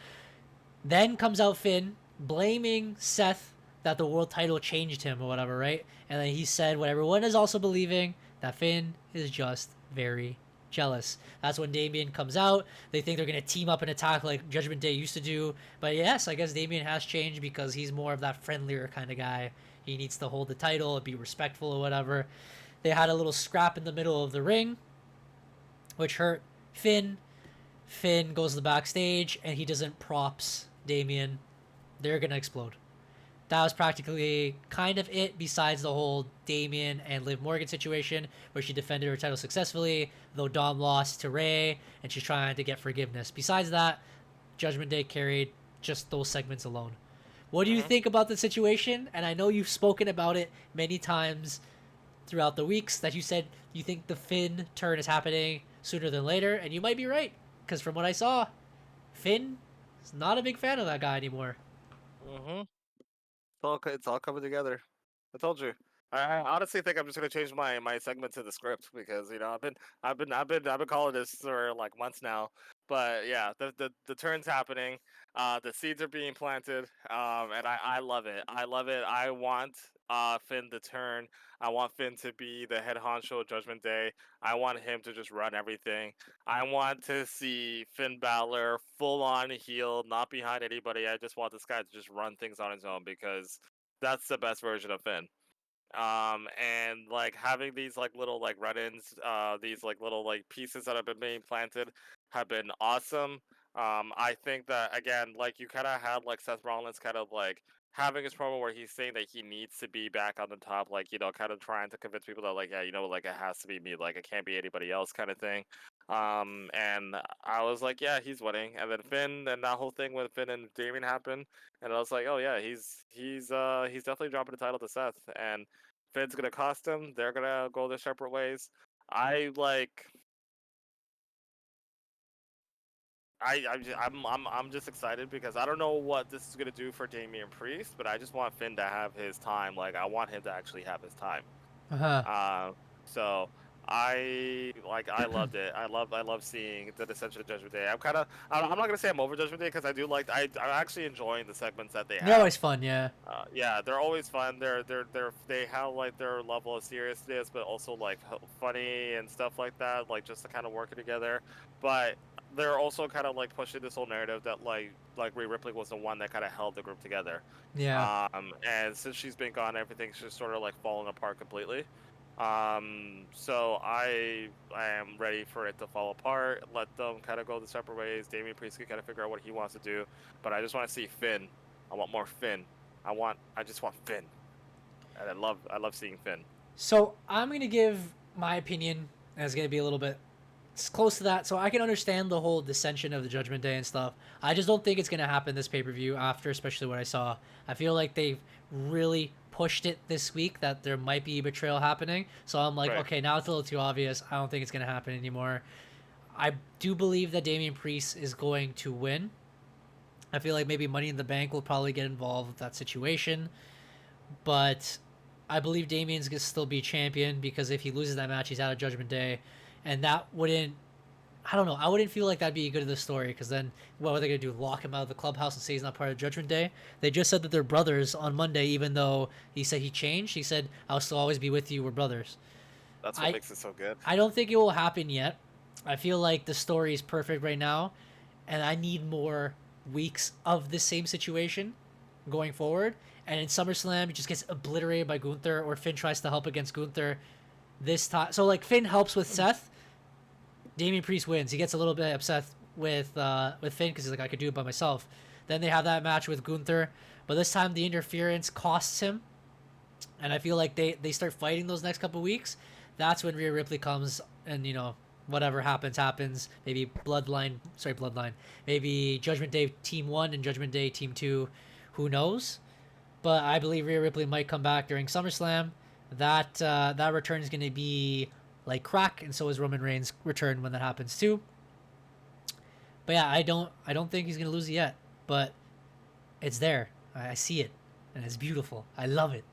Then comes out Finn blaming Seth that the world title changed him or whatever, right? And then he said what everyone is also believing, that Finn is just very jealous. That's when Damian comes out. They think they're going to team up and attack like Judgment Day used to do. But yes, I guess Damian has changed because he's more of that friendlier kind of guy. He needs to hold the title and be respectful or whatever. They had a little scrap in the middle of the ring, which hurt Finn. Finn goes to the backstage and he doesn't props Damian. They're going to explode. That was practically kind of it, besides the whole Damian and Liv Morgan situation where she defended her title successfully, though Dom lost to Ray and she's trying to get forgiveness. Besides that, Judgment Day carried just those segments alone. What do you think about the situation? And I know you've spoken about it many times throughout the weeks, that you said you think the Finn turn is happening sooner than later, and you might be right, because from what I saw, Finn is not a big fan of that guy anymore. It's all coming together. I told you. I honestly think I'm just gonna change my segment to the script, because I've been calling this for like months now. But yeah, the turn's happening. The seeds are being planted. And I love it. I love it. I want Finn to turn. I want Finn to be the head honcho of Judgment Day. I want him to just run everything. I want to see Finn Balor full on heel, not behind anybody. I just want this guy to just run things on his own, because that's the best version of Finn. And like having these like little like run-ins, these like little like pieces that have been being planted have been awesome. I think that again, like you kind of had like Seth Rollins kind of like having his promo where he's saying that he needs to be back on the top, like kind of trying to convince people that like yeah, like it has to be me, like it can't be anybody else, kind of thing. And I was like, yeah, he's winning. And then Finn and that whole thing with Finn and Damien happened, and I was like, oh yeah, he's definitely dropping the title to Seth, and Finn's gonna cost him. They're gonna go their separate ways. I like. I'm just excited because I don't know what this is gonna do for Damian Priest, but I just want Finn to have his time. Like I want him to actually have his time. Uh-huh. So I loved it. I love seeing the Descension of Judgment Day. I'm not gonna say I'm over Judgment Day, because I do like I'm actually enjoying the segments that they have. They're always fun, yeah. Yeah, they're always fun. They have like their level of seriousness, but also like funny and stuff like that, like just to kind of work it together. But they're also kind of like pushing this whole narrative that like Rhea Ripley was the one that kind of held the group together. Yeah. And since she's been gone, everything's just sort of like falling apart completely. So I am ready for it to fall apart. Let them kind of go the separate ways. Damian Priest can kind of figure out what he wants to do, but I just want to see Finn. I want more Finn. I just want Finn, and I love seeing Finn. So I'm gonna give my opinion, and it's gonna be a little bit close to that. So I can understand the whole dissension of the Judgment Day and stuff. I just don't think it's gonna happen this pay-per-view after, especially what I saw. I feel like they've really pushed it this week that there might be betrayal happening. So I'm like, Right. okay, now it's a little too obvious. I don't think it's gonna happen anymore. I do believe that Damian Priest is going to win. I feel like maybe Money in the Bank will probably get involved with that situation, but I believe Damian's gonna still be champion because if he loses that match, he's out of Judgment Day, and that wouldn't. I don't know. I wouldn't feel like that'd be good to the story because then what are they gonna do? Lock him out of the clubhouse and say he's not part of Judgment Day? They just said that they're brothers on Monday, even though he said he changed. He said, "I'll still always be with you. We're brothers." That's what I makes it so good. I don't think it will happen yet. I feel like the story is perfect right now, and I need more weeks of the same situation going forward. And in SummerSlam, he just gets obliterated by Gunther, or Finn tries to help against Gunther this time. So like Finn helps with Seth, Damian Priest wins. He gets a little bit upset with Finn because he's like, I could do it by myself. Then they have that match with Gunther, but this time the interference costs him, and I feel like they start fighting those next couple weeks. That's when Rhea Ripley comes, and whatever happens. Maybe Bloodline. Maybe Judgment Day Team 1 and Judgment Day Team 2. Who knows? But I believe Rhea Ripley might come back during SummerSlam. That return is going to be like crack, and so is Roman Reigns' return when that happens too. But yeah, I don't think he's going to lose it yet. But it's there. I see it, and it's beautiful. I love it.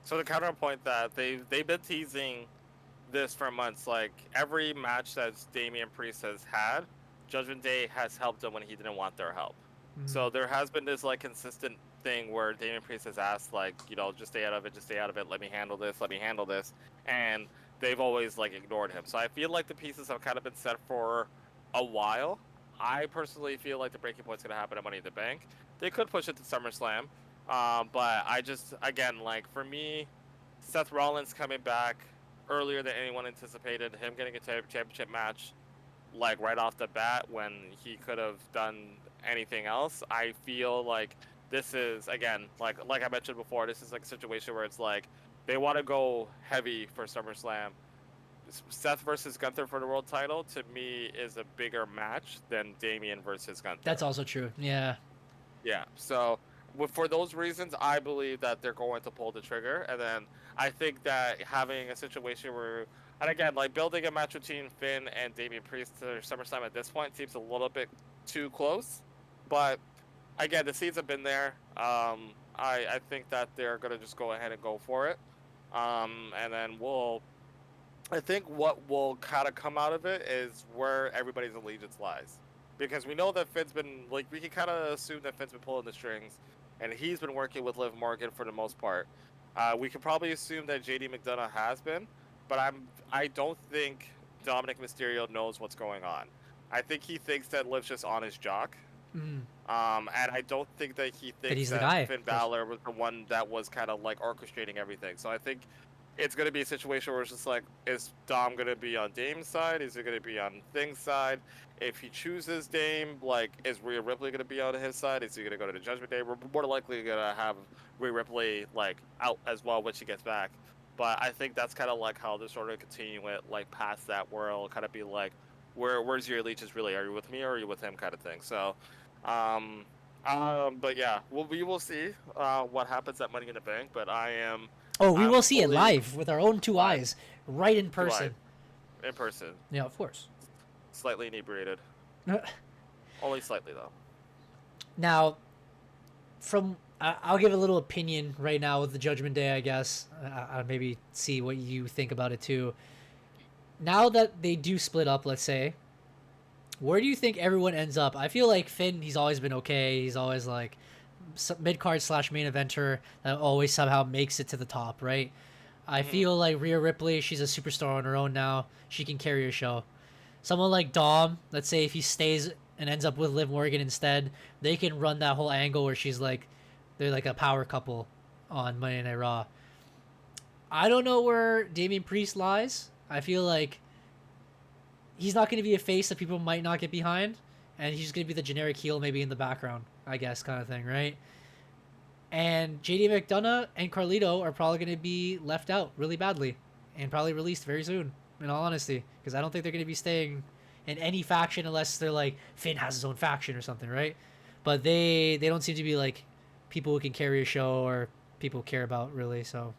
So to counterpoint that, they've been teasing this for months. Like every match that Damian Priest has had, Judgment Day has helped them when he didn't want their help. So there has been this like consistent thing where Damian Priest has asked like, just stay out of it, let me handle this, and they've always like ignored him. So I feel like the pieces have kind of been set for a while. I personally feel like the breaking point's gonna happen at Money in the Bank. They could push it to SummerSlam, but I just, again, like for me, Seth Rollins coming back earlier than anyone anticipated, him getting a championship match like right off the bat when he could have done anything else. I feel like this is, again, like I mentioned before, this is like a situation where it's like they want to go heavy for SummerSlam. Seth versus Gunther for the world title to me is a bigger match than Damian versus Gunther. That's also true. Yeah. Yeah. So for those reasons, I believe that they're going to pull the trigger, and then I think that having a situation where, and again, like building a match between Finn and Damian Priest to SummerSlam at this point seems a little bit too close, but again, the seeds have been there. I think that they're gonna just go ahead and go for it, and then I think what will kind of come out of it is where everybody's allegiance lies, because we know that Finn's been like, we can kind of assume that Finn's been pulling the strings, and he's been working with Liv Morgan for the most part. We could probably assume that JD McDonough has been, but I don't think Dominic Mysterio knows what's going on. I think he thinks that Liv's just on his jock. Mm. And I don't think that he thinks that Finn Balor was the one that was kind of like orchestrating everything. So I think it's going to be a situation where it's just like, is Dom going to be on Dame's side? Is it going to be on Thing's side? If he chooses Dame, like, is Rhea Ripley going to be on his side? Is he going to go to the Judgment Day? We're more likely going to have Rhea Ripley, like, out as well when she gets back. But I think that's kind of like how they're sort of continue it, like, past that, where it'll kind of be like, where's your allegiance really? Are you with me or are you with him, kind of thing? So, but yeah, we will see what happens at Money in the Bank. But I am. Oh, we will see it live with our own two eyes, right in person. In person. Yeah, of course. Slightly inebriated. Only slightly, though. Now, I'll give a little opinion right now with the Judgment Day, I guess. I'll maybe see what you think about it, too. Now that they do split up, let's say, where do you think everyone ends up? I feel like Finn, he's always been okay. He's always like mid-card / main eventer that always somehow makes it to the top, right? I feel like Rhea Ripley, she's a superstar on her own now. She can carry a show. Someone like Dom, let's say if he stays and ends up with Liv Morgan instead, they can run that whole angle where they're like a power couple on Monday Night Raw. I don't know where Damian Priest lies. I feel like he's not going to be a face that people might not get behind, and he's going to be the generic heel maybe in the background, I guess, kind of thing, right? And JD McDonough and Carlito are probably going to be left out really badly and probably released very soon, in all honesty, because I don't think they're going to be staying in any faction unless they're like Finn has his own faction or something, right? But they don't seem to be like people who can carry a show or people care about really. So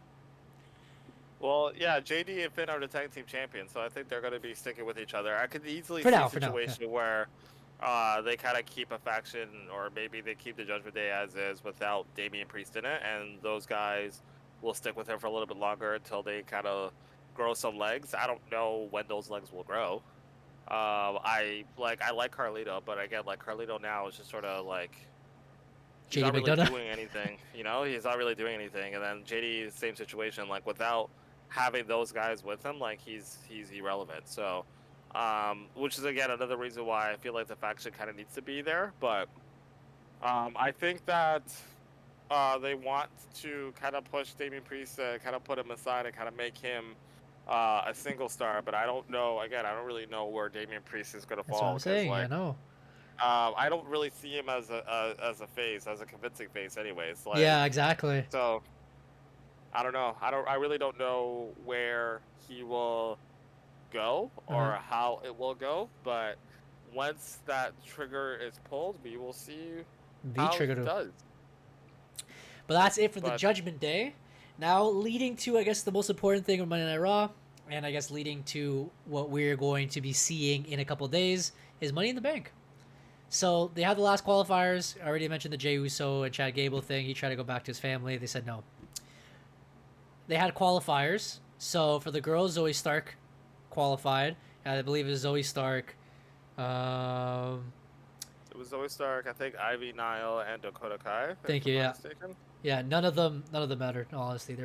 Well, yeah, JD and Finn are the tag team champions, so I think they're going to be sticking with each other. I could easily see a situation where they kind of keep a faction, or maybe they keep the Judgment Day as is without Damian Priest in it, and those guys will stick with him for a little bit longer until they kind of grow some legs. I don't know when those legs will grow. I like Carlito, but again, like Carlito now is just sort of like he's not really doing anything. You know, he's not really doing anything. And then JD, same situation. Like without having those guys with him, like he's irrelevant. So, which is again another reason why I feel like the faction kind of needs to be there. But I think that they want to kind of push Damian Priest, kind of put him aside and kind of make him a single star. But I don't know. Again, I don't really know where Damian Priest is going to fall. That's what I'm saying. Like, I know. I don't really see him as a face, as a convincing face, anyways. Like, yeah, exactly. So I don't know. I really don't know where he will go or how it will go. But once that trigger is pulled, we will see how he does. But that's it for the Judgment Day. Now, leading to, I guess, the most important thing of Monday Night Raw, and I guess leading to what we're going to be seeing in a couple days, is Money in the Bank. So they had the last qualifiers. I already mentioned the Jey Uso and Chad Gable thing. He tried to go back to his family. They said no. They had qualifiers. So for the girls, Zoe Stark qualified. I believe it was Zoe Stark. It was Zoe Stark, I think Ivy Nile and Dakota Kai. Thank you. Yeah. Yeah. None of them mattered. Honestly,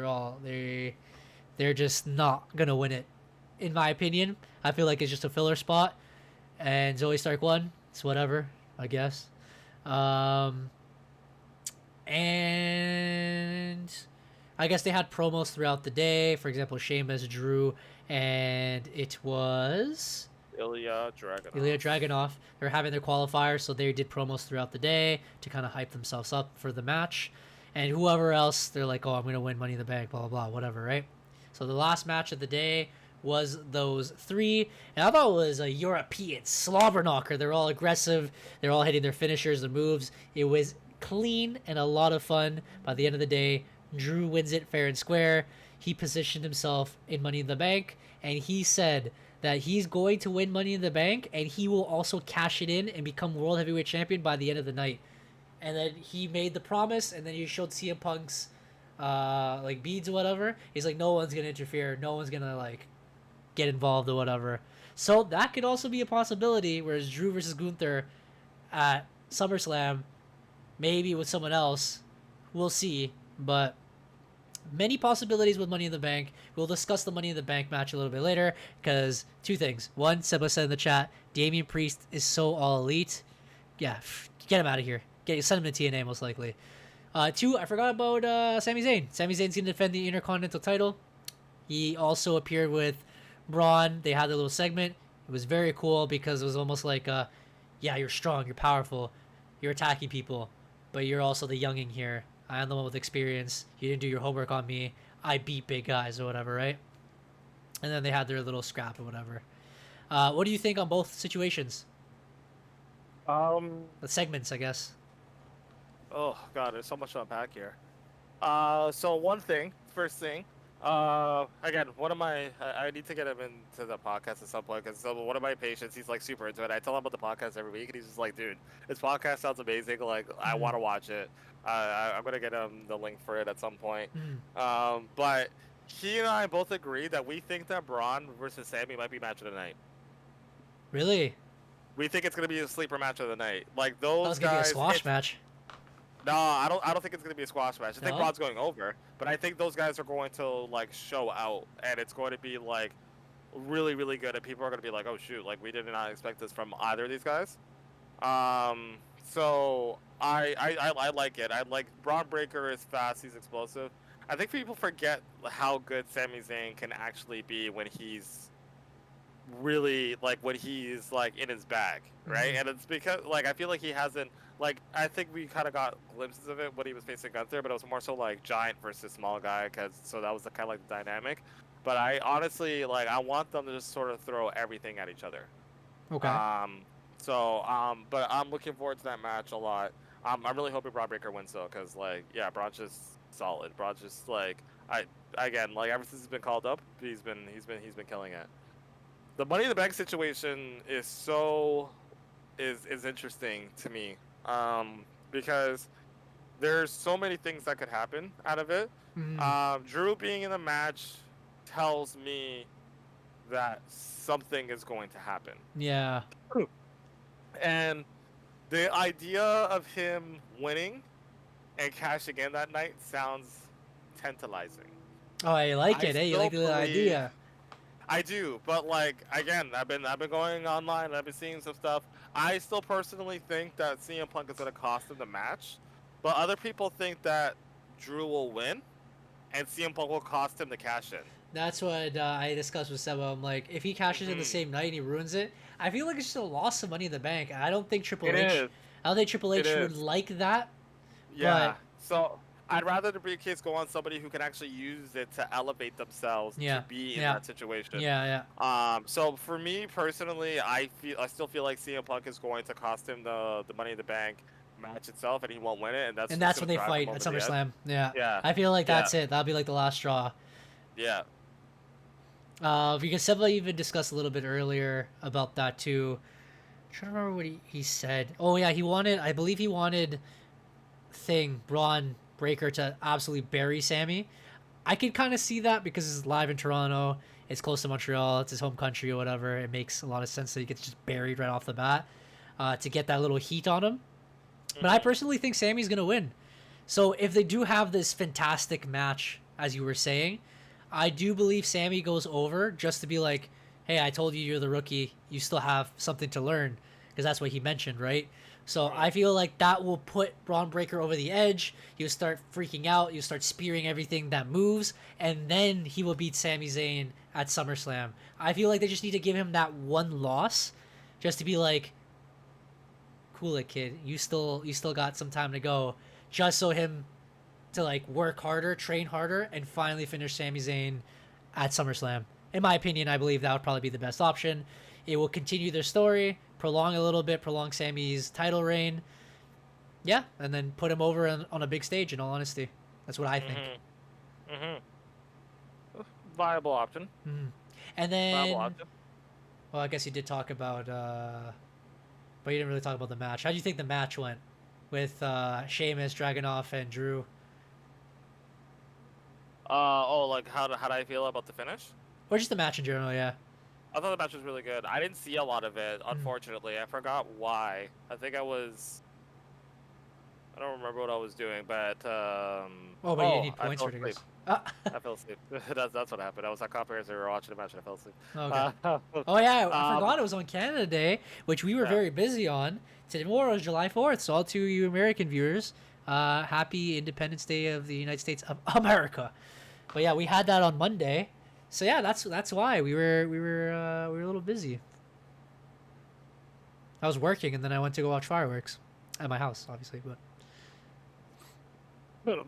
they're just not gonna win it. In my opinion, I feel like it's just a filler spot, and Zoe Stark won. It's whatever, I guess. And I guess they had promos throughout the day. For example, Sheamus, Drew, and it was Ilya Dragunov. They're having their qualifiers, so they did promos throughout the day to kind of hype themselves up for the match. And whoever else, they're like, oh, I'm going to win Money in the Bank, blah, blah, blah, whatever, right? So the last match of the day was those three, and I thought it was a European slobber knocker. They're all aggressive. They're all hitting their finishers, their moves. It was clean and a lot of fun. By the end of the day, Drew wins it fair and square. He positioned himself in Money in the Bank, and he said that he's going to win Money in the Bank, and he will also cash it in and become World Heavyweight Champion by the end of the night. And then he made the promise, and then he showed CM Punk's like beads or whatever. He's like, no one's gonna interfere. No one's gonna like get involved or whatever. So that could also be a possibility. Whereas Drew versus Gunther at SummerSlam, maybe with someone else, we'll see. But many possibilities with Money in the Bank. We'll discuss the Money in the Bank match a little bit later, because two things. One, Seba said in the chat, Damian Priest is so all elite. Yeah, get him out of here. Send him to TNA most likely. Two, I forgot about Sami Zayn. Sami Zayn's going to defend the Intercontinental title. He also appeared with Braun. They had a little segment. It was very cool because it was almost like, yeah, you're strong, you're powerful, you're attacking people, but you're also the younging here. I'm the one with experience. You didn't do your homework on me. I beat big guys or whatever, right? And then they had their little scrap or whatever. What do you think on both situations? The segments, I guess. Oh god, there's so much to unpack here. So first thing, again, I need to get him into the podcast at some point, because one of my patients, he's like super into it. I tell him about the podcast every week, and he's just like, dude, this podcast sounds amazing. Like, I want to watch it. I'm gonna get him the link for it at some point. But he and I both agree that we think that Braun versus Sammy might be match of the night. Really? We think it's gonna be a sleeper match of the night. Like those guys. Gonna be a squash match. No, I don't think it's gonna be a squash match. I think Braun's going over, but I think those guys are going to like show out, and it's going to be like really, really good, and people are gonna be like, oh shoot, like we did not expect this from either of these guys. So I like it. I like Braun Breaker is fast, he's explosive. I think people forget how good Sami Zayn can actually be when he's really like when he's like in his bag, right? And it's because like I feel like he hasn't like I think we kind of got glimpses of it when he was facing Gunther, but it was more so like giant versus small guy, because so that was the kind of like the dynamic. But I honestly like I want them to just sort of throw everything at each other. Okay. But I'm looking forward to that match a lot. I'm really hoping Braun Breaker wins though, because like yeah, Braun's just solid. Braun's just like I again like ever since he's been called up, he's been killing it. The Money in the Bank situation is interesting to me, because there's so many things that could happen out of it. Drew being in the match tells me that something is going to happen. Yeah. And the idea of him winning and cashing in that night sounds tantalizing. Oh, I like it. Hey, you like the idea? I do, but like again, I've been going online and I've been seeing some stuff. I still personally think that CM Punk is going to cost him the match, but other people think that Drew will win, and CM Punk will cost him the cash in. That's what I discussed with Seba. I'm like, if he cashes in the same night and he ruins it, I feel like it's still a loss of Money in the Bank. I don't think Triple H would like that. Yeah. So I'd rather the briefcase go on somebody who can actually use it to elevate themselves to be in that situation. Yeah. So for me personally, I still feel like CM Punk is going to cost him the Money in the Bank match itself, and he won't win it, and that's when they fight at SummerSlam. Yeah. I feel like that's it. That'll be like the last straw. Yeah. Because Seba even discussed a little bit earlier about that too. I'm trying to remember what he said. Oh yeah, I believe he wanted Braun Breaker to absolutely bury Sammy. I could kind of see that because it's live in Toronto. It's close to Montreal. It's his home country or whatever. It makes a lot of sense that he gets just buried right off the bat to get that little heat on him. But I personally think Sammy's going to win. So if they do have this fantastic match, as you were saying, I do believe Sammy goes over just to be like, hey, I told you you're the rookie. You still have something to learn, because that's what he mentioned, right? So I feel like that will put Braun Breaker over the edge. He'll start freaking out. He'll start spearing everything that moves, and then he will beat Sami Zayn at SummerSlam. I feel like they just need to give him that one loss just to be like, cool it, kid. You still got some time to go, just so him to like work harder, train harder, and finally finish Sami Zayn at SummerSlam. In my opinion, I believe that would probably be the best option. It will continue their story, prolong a little bit, prolong Sammy's title reign. Yeah, and then put him over on a big stage, in all honesty. That's what I think. Viable option. And then, well, I guess you did talk about, but you didn't really talk about the match. How do you think the match went with Sheamus, Dragunov, and Drew? Like how do I feel about the finish? Or just the match in general, yeah. I thought the match was really good. I didn't see a lot of it, unfortunately. I forgot why. I think I don't remember what I was doing, but but you didn't need points for it. I fell asleep. That's what happened. I was at Compare, we were watching the match, and I fell asleep. Okay. Oh yeah, I forgot it was on Canada Day, which we were very busy on. Tomorrow is July 4th, so all to you American viewers, happy Independence Day of the United States of America. But yeah, we had that on Monday. So yeah, that's why we were a little busy. I was working, and then I went to go watch fireworks at my house, obviously.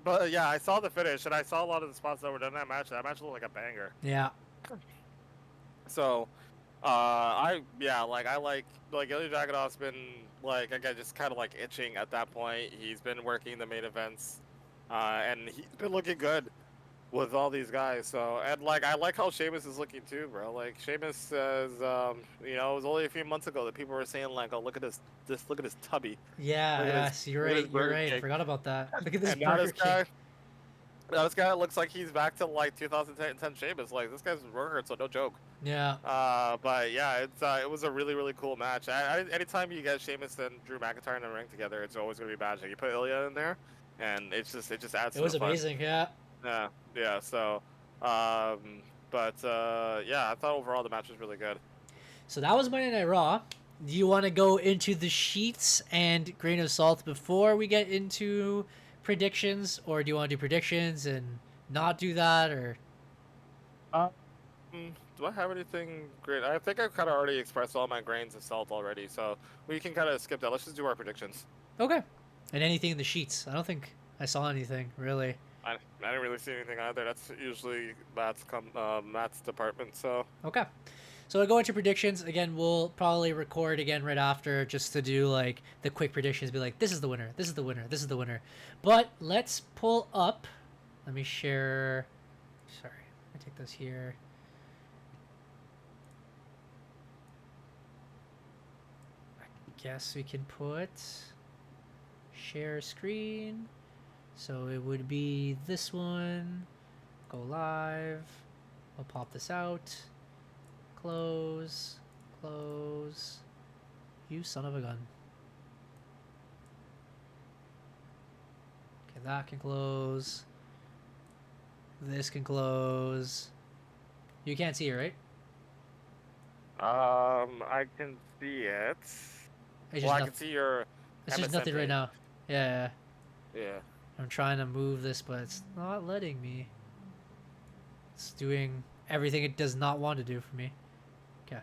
But yeah, I saw the finish, and I saw a lot of the spots that were done in that match. That match looked like a banger. Yeah. So, I like Ilya Dragunov's been like again just kind of like itching at that point. He's been working the main events, and he's been looking good with all these guys. So, and like I like how Sheamus is looking too, bro. Like Sheamus is, it was only a few months ago that people were saying like, oh, look at this look at this tubby. Yeah, yes, you're right. I forgot about that. Look at this Burger King. Now this guy looks like he's back to like 2010 Sheamus. Like this guy's worker, so no joke. Yeah. But yeah, it was a really really cool match. Anytime you get Sheamus and Drew McIntyre in the ring together, it's always gonna be magic. You put Ilya in there, and it just adds. It was amazing, yeah. Yeah. So, yeah, I thought overall the match was really good. So that was Monday Night Raw. Do you want to go into the sheets and grain of salt before we get into predictions, or do you want to do predictions and not do that, or? Um, do I have anything great? I think I've kind of already expressed all my grains of salt already, so we can kind of skip that. Let's just do our predictions. Okay. And anything in the sheets? I don't think I saw anything really. I didn't really see anything either. That's usually Matt's department. So Okay. So we'll go into predictions. Again, we'll probably record again right after just to do like the quick predictions. Be like, this is the winner, this is the winner, this is the winner. But let's pull up. Let me share. Sorry, let me take this here. I guess we can put share screen. So it would be this one. Go live. I'll pop this out. Close. Close. You son of a gun. Okay, that can close. This can close. You can't see it, right? I can see it. It's Well, I can see your. It's just MSN nothing right page. now. Yeah. Yeah. I'm trying to move this, but it's not letting me. It's doing everything it does not want to do for me. Okay.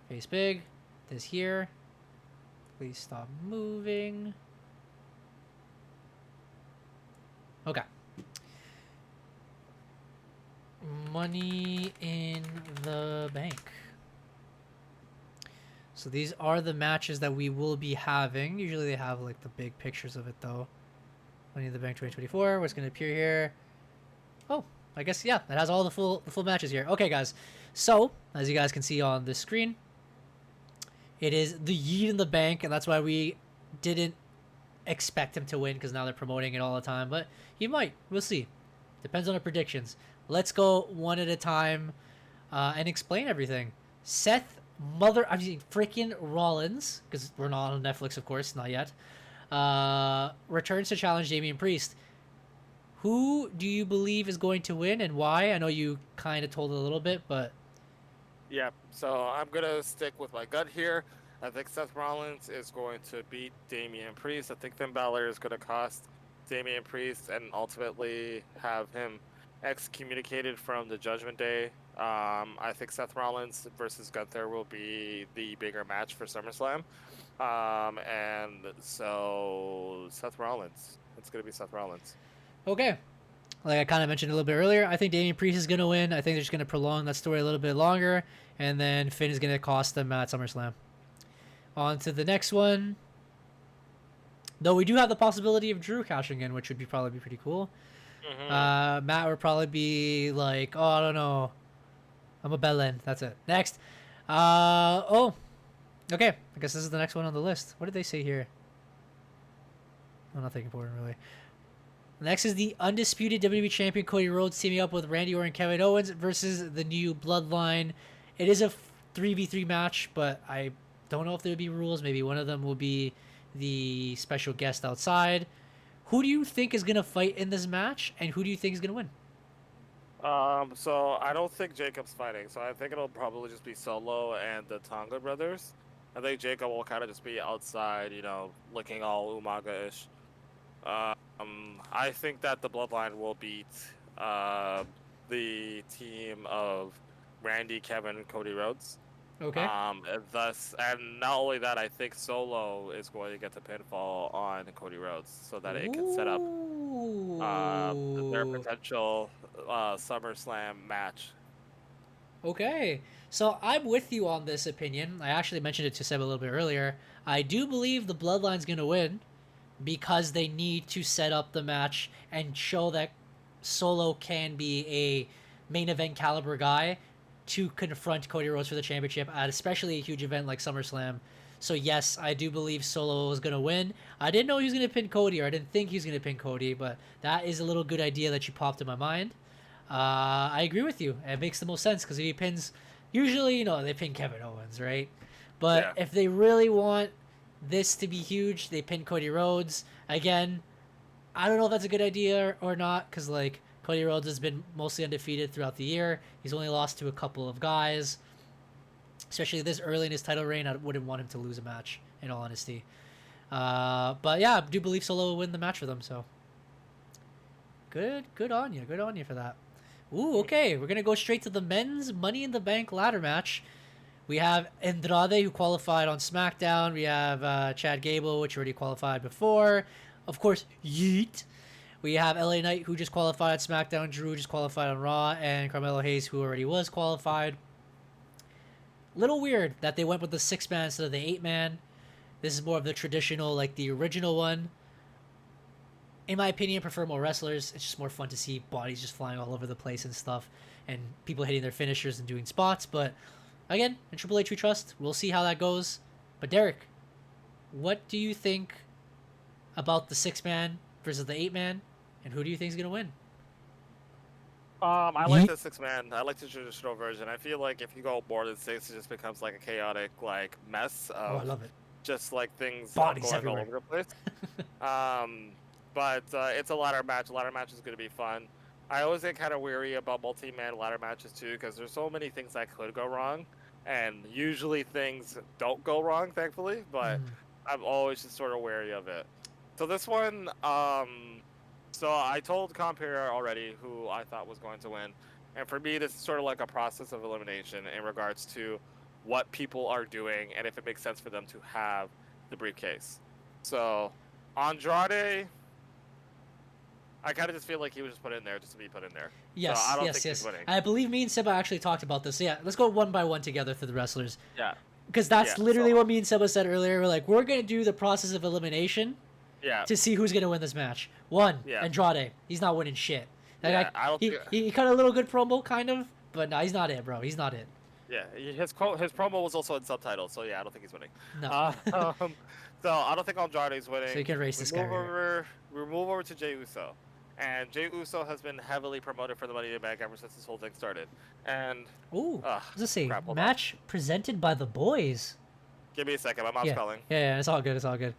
Face big. This here. Please stop moving. Okay. Money in the bank. So these are the matches that we will be having. Usually they have like the big pictures of it though. Money in the Bank 2024. What's going to appear here? Oh, I guess yeah, it has all the full matches here. Okay, guys. So as you guys can see on the screen, it is the Yeet in the Bank, and that's why we didn't expect him to win because now they're promoting it all the time. But he might. We'll see. Depends on the predictions. Let's go one at a time and explain everything. Seth freaking Rollins, because we're not on Netflix, of course, not yet. Returns to challenge Damian Priest. Who do you believe is going to win and why? I know you kind of told a little bit, but Yeah, so I'm gonna stick with my gut here. I think Seth Rollins is going to beat Damian Priest. I think Finn Balor is gonna cost Damian Priest and ultimately have him excommunicated from the Judgment Day. I think Seth Rollins versus Gunther will be the bigger match for SummerSlam. And so Seth Rollins. It's gonna be Seth Rollins. okay. Like I kind of mentioned a little bit earlier, I think Damian Priest is going to win. I think they're just going to prolong that story a little bit longer, and then Finn is going to cost them at SummerSlam. On to the next one. Though we do have the possibility of Drew cashing in, which would probably be pretty cool. Mm-hmm. Matt would probably be like, oh, I don't know. I'm a bellend. That's it. Next. Oh. Okay. I guess this is the next one on the list. What did they say here? Oh, nothing important, really. Next is the undisputed WWE Champion Cody Rhodes teaming up with Randy Orton and Kevin Owens versus the new Bloodline. It is a 3v3 match, but I don't know if there will be rules. Maybe one of them will be the special guest outside. Who do you think is going to fight in this match, and who do you think is going to win? So I don't think Jacob's fighting. So I think it'll probably just be Solo and the Tonga brothers. I think Jacob will kind of just be outside, looking all Umaga-ish. I think that the Bloodline will beat the team of Randy, Kevin, and Cody Rhodes. Okay. And not only that, I think Solo is going to get the pinfall on Cody Rhodes so that it can set up their potential SummerSlam match. Okay. So I'm with you on this opinion. I actually mentioned it to Seb a little bit earlier. I do believe the Bloodline's going to win because they need to set up the match and show that Solo can be a main event caliber guy to confront Cody Rhodes for the championship at especially a huge event like SummerSlam. So yes, I do believe Solo is going to win. I didn't know he was going to pin Cody, or I didn't think he was going to pin Cody, but that is a little good idea that you popped in my mind. I agree with you. It makes the most sense because if he pins, usually, they pin Kevin Owens, right? But if they really want this to be huge, they pin Cody Rhodes. Again, I don't know if that's a good idea or not because, Cody Rhodes has been mostly undefeated throughout the year. He's only lost to a couple of guys. Especially this early in his title reign, I wouldn't want him to lose a match, in all honesty. But yeah, I do believe Solo will win the match for them, so. Good on you. Good on you for that. Ooh, okay. We're gonna go straight to the men's Money in the Bank ladder match. We have Andrade, who qualified on SmackDown. We have Chad Gable, which already qualified before. Of course, Yeet. We have LA Knight, who just qualified at SmackDown. Drew just qualified on Raw. And Carmelo Hayes, who already was qualified. Little weird that they went with the 6-man instead of the 8-man. This is more of the traditional, like the original one. In my opinion, I prefer more wrestlers. It's just more fun to see bodies just flying all over the place and stuff. And people hitting their finishers and doing spots. But again, in Triple H we trust. We'll see how that goes. But Derek, what do you think about the 6-man versus the 8-man? And who do you think is going to win? I like the 6-man. I like the traditional version. I feel like if you go more than 6, it just becomes like a chaotic like mess of I love it. just like things Bodies going everywhere. all over the place. But it's a ladder match. A ladder match is going to be fun. I always get kind of weary about multi-man ladder matches too, because there's so many things that could go wrong, and usually things don't go wrong, thankfully. But I'm always just sort of wary of it. So this one, so I told Compare already who I thought was going to win, and for me, this is sort of like a process of elimination in regards to what people are doing and if it makes sense for them to have the briefcase. So Andrade, I kind of just feel like he was just put in there just to be put in there. Yes, so I don't yes, think yes. he's winning. I believe me and Seba actually talked about this. So yeah, let's go one by one together for the wrestlers. Yeah. Because that's Yeah, literally so- what me and Seba said earlier. We're like, we're going to do the process of elimination Yeah. to see who's going to win this match. One, Yeah. Andrade. He's not winning shit. That Yeah, guy, I don't think- he cut a little good promo, kind of, but no, he's not it, bro. He's not it. Yeah, his promo was also in subtitles, so yeah, I don't think he's winning. No. So I don't think Andrade's winning. So you can race this guy right here. We move over to Jey Uso, and Jey Uso has been heavily promoted for the Money in the Bank ever since this whole thing started. And Ooh, Ugh, what's this say? crap, hold on. Match presented by the boys. give me a second, my mom's Yeah. calling. Yeah, it's all good. It's all good.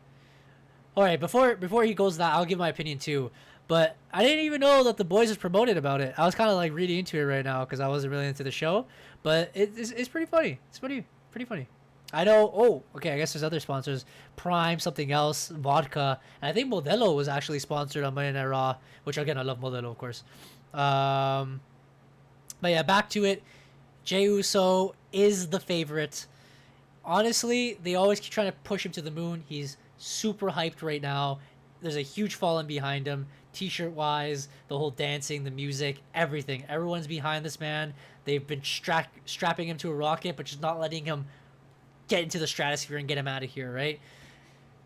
All right, before he goes that, I'll give my opinion too. But I didn't even know that the boys was promoted about it. I was kind of like reading into it right now because I wasn't really into the show. But it's pretty funny. It's pretty funny. I know. Oh, okay. I guess there's other sponsors. Prime, something else, vodka, and I think Modelo was actually sponsored on Monday Night Raw. Which again, I love Modelo, of course. But yeah, back to it. Jey Uso is the favorite. Honestly, they always keep trying to push him to the moon. He's super hyped right now. There's a huge following behind him, t-shirt wise, the whole dancing, the music, everything. Everyone's behind this man. They've been strapping him to a rocket, but just not letting him get into the stratosphere and get him out of here, right?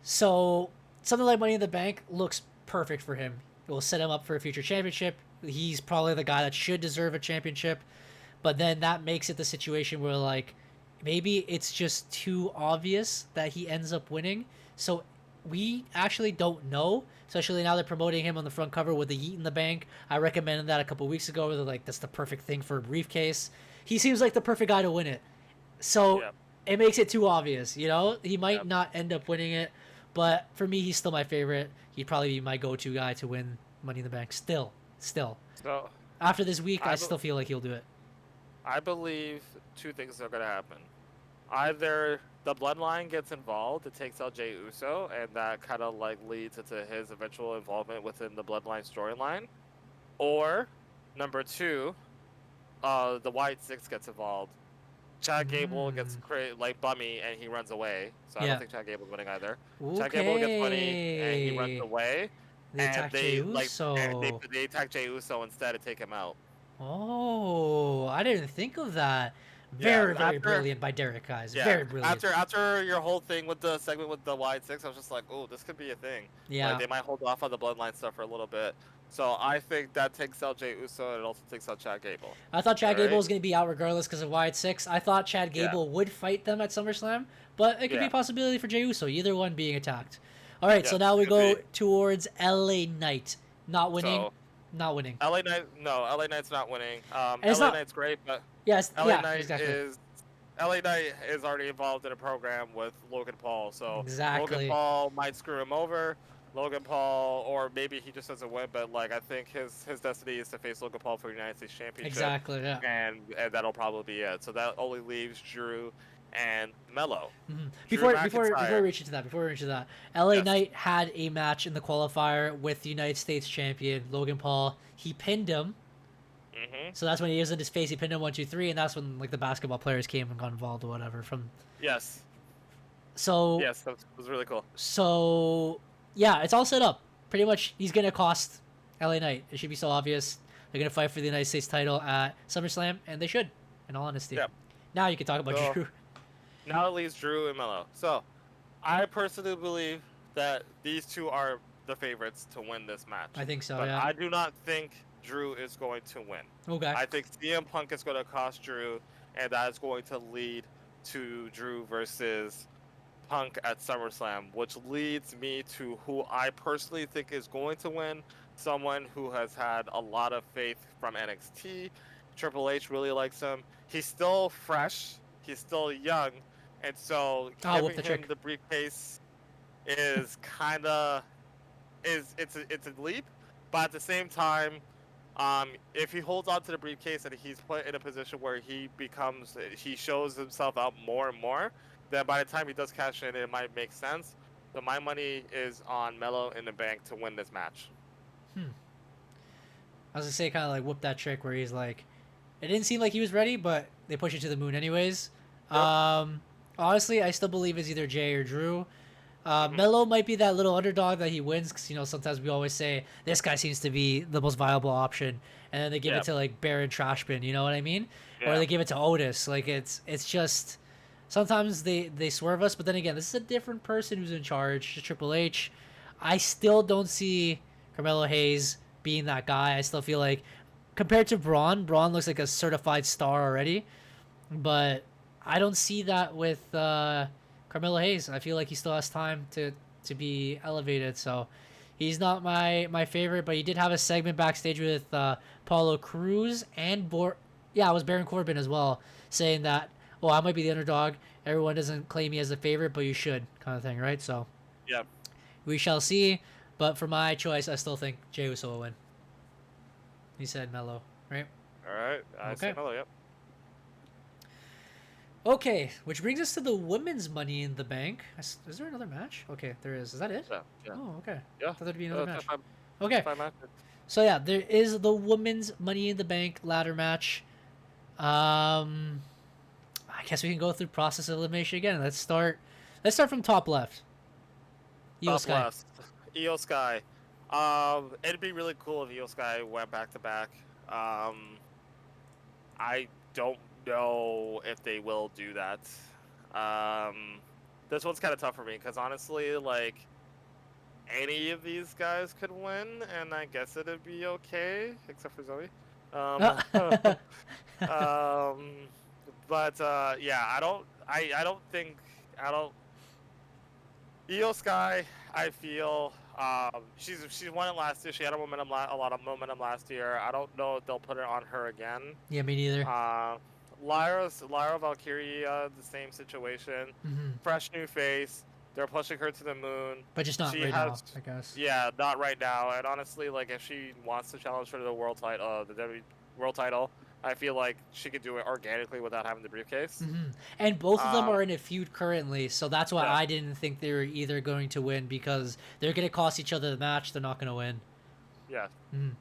So something like Money in the Bank looks perfect for him. It will set him up for a future championship. He's probably the guy that should deserve a championship. But then that makes it the situation where, like, maybe it's just too obvious that he ends up winning. So we actually don't know, especially now they're promoting him on the front cover with the Yeet in the Bank. I recommended that a couple weeks ago where they're like, that's the perfect thing for a briefcase. He seems like the perfect guy to win it. So Yep. it makes it too obvious, you know? He might Yep. not end up winning it, but for me, he's still my favorite. He'd probably be my go-to guy to win Money in the Bank. Still. So After this week, I I still feel like he'll do it. I believe two things are going to happen. Either the bloodline gets involved, it takes out Jey Uso, and that kind of like leads into his eventual involvement within the bloodline storyline. Or, number two, the White Six gets involved. Chad Gable gets like bummy and he runs away. So I Yeah. don't think Chad Gable's winning either. Chad Gable gets funny and he runs Okay. away. They attack Jey Uso. They attack Jey Uso instead and take him out. Oh, I didn't think of that. Yeah, Very after- brilliant by Derek, guys. Yeah. Very brilliant. After your whole thing with the segment with the Wide Six, I was just like, oh, this could be a thing. Yeah. Like, they might hold off on the bloodline stuff for a little bit. So I think that takes out Jey Uso and it also takes out Chad Gable. I thought Chad Gable Alright. was going to be out regardless because of Wyatt 6. I thought Chad Yeah. Gable would fight them at SummerSlam, but it could be Yeah. a possibility for Jey Uso, either one being attacked. All right, so Yeah, now we could go be. towards LA Knight. Not winning. So Not winning. LA Knight's not winning. it's LA not- Knight's great, but Yes, LA yeah, Knight exactly. LA Knight is already involved in a program with Logan Paul, so Exactly. Logan Paul might screw him over. Logan Paul, or maybe he just doesn't win, but like I think his destiny is to face Logan Paul for the United States Championship. Exactly, yeah. And that'll probably be it. So that only leaves Drew and Melo. Mm-hmm. Drew Before we McIntyre. reach into that, LA Yes. Knight had a match in the qualifier with the United States champion Logan Paul. He pinned him, Mhm. so that's when he was in his face. He pinned him 1, 2, 3, and that's when like the basketball players came and got involved or whatever. Yes. So Yes, that was really cool. so yeah, it's all set up. Pretty much, he's gonna cost LA Knight. It should be so obvious. They're gonna fight for the United States title at SummerSlam, and they should. In all honesty. Yep. Now you can talk about So- Drew. Now it leaves Drew and Melo. So, I personally believe that these two are the favorites to win this match. I think so. But Yeah. I do not think Drew is going to win. Okay. I think CM Punk is going to cost Drew, and that is going to lead to Drew versus Punk at SummerSlam, which leads me to who I personally think is going to win. Someone who has had a lot of faith from NXT. Triple H really likes him. He's still fresh. He's still young, and so whoop giving the him trick. the briefcase is kind of it's a leap, but at the same time, if he holds on to the briefcase and he's put in a position where he shows himself out more and more, then by the time he does cash in, it might make sense. So my money is on Melo in the bank to win this match. I was gonna say kind of like whoop that trick where he's like, it didn't seem like he was ready, but they push it to the moon anyways. Yep. Honestly, I still believe it's either Jay or Drew. Mhm. Melo might be that little underdog that he wins because sometimes we always say this guy seems to be the most viable option, and then they give Yep. it to like Baron Trashman. You know what I mean? Or Yeah. they give it to Otis. Like it's just sometimes they swerve us, but then again, this is a different person who's in charge. Triple H. I still don't see Carmelo Hayes being that guy. I still feel like compared to Braun looks like a certified star already, but I don't see that with Carmelo Hayes. I feel like he still has time to be elevated. So he's not my favorite, but he did have a segment backstage with Paulo Cruz and it was Baron Corbin as well, saying that, oh, I might be the underdog. Everyone doesn't claim me as a favorite, but you should, kind of thing, right? So Yeah. we shall see. But for my choice, I still think Jey Uso will win. He said Melo, right? All right. I see Okay. Melo. Yep. Okay, which brings us to the women's Money in the Bank. Is there another match? Okay, there is. Is that it? Yeah. Yeah. Oh, okay. Yeah. I thought there'd be another match. Five, Okay, five matches. so yeah, there is the women's Money in the Bank ladder match. I guess we can go through process of elimination again. Let's start from top left. Io Top Sky. left. Io Sky. It'd be really cool if Io Sky went back to back. I don't know if they will do that. This one's kind of tough for me because honestly, like, any of these guys could win, and I guess it'd be okay, except for Zoe. But yeah, I don't think. Io Sky, I feel she won it last year. She had a lot of momentum last year. I don't know if they'll put it on her again. Yeah, me neither. Lyra Valkyria, the same situation. Mm-hmm. Fresh new face. They're pushing her to the moon. But just not She right now, has- I guess. Yeah, not right now. And honestly, like if she wants to challenge for the world title, the WWE world title, I feel like she could do it organically without having the briefcase. Mm-hmm. And both of them Um, are in a feud currently, so that's why yeah. I didn't think they were either going to win because they're going to cost each other the match. They're not going to win. Yeah. Mhm.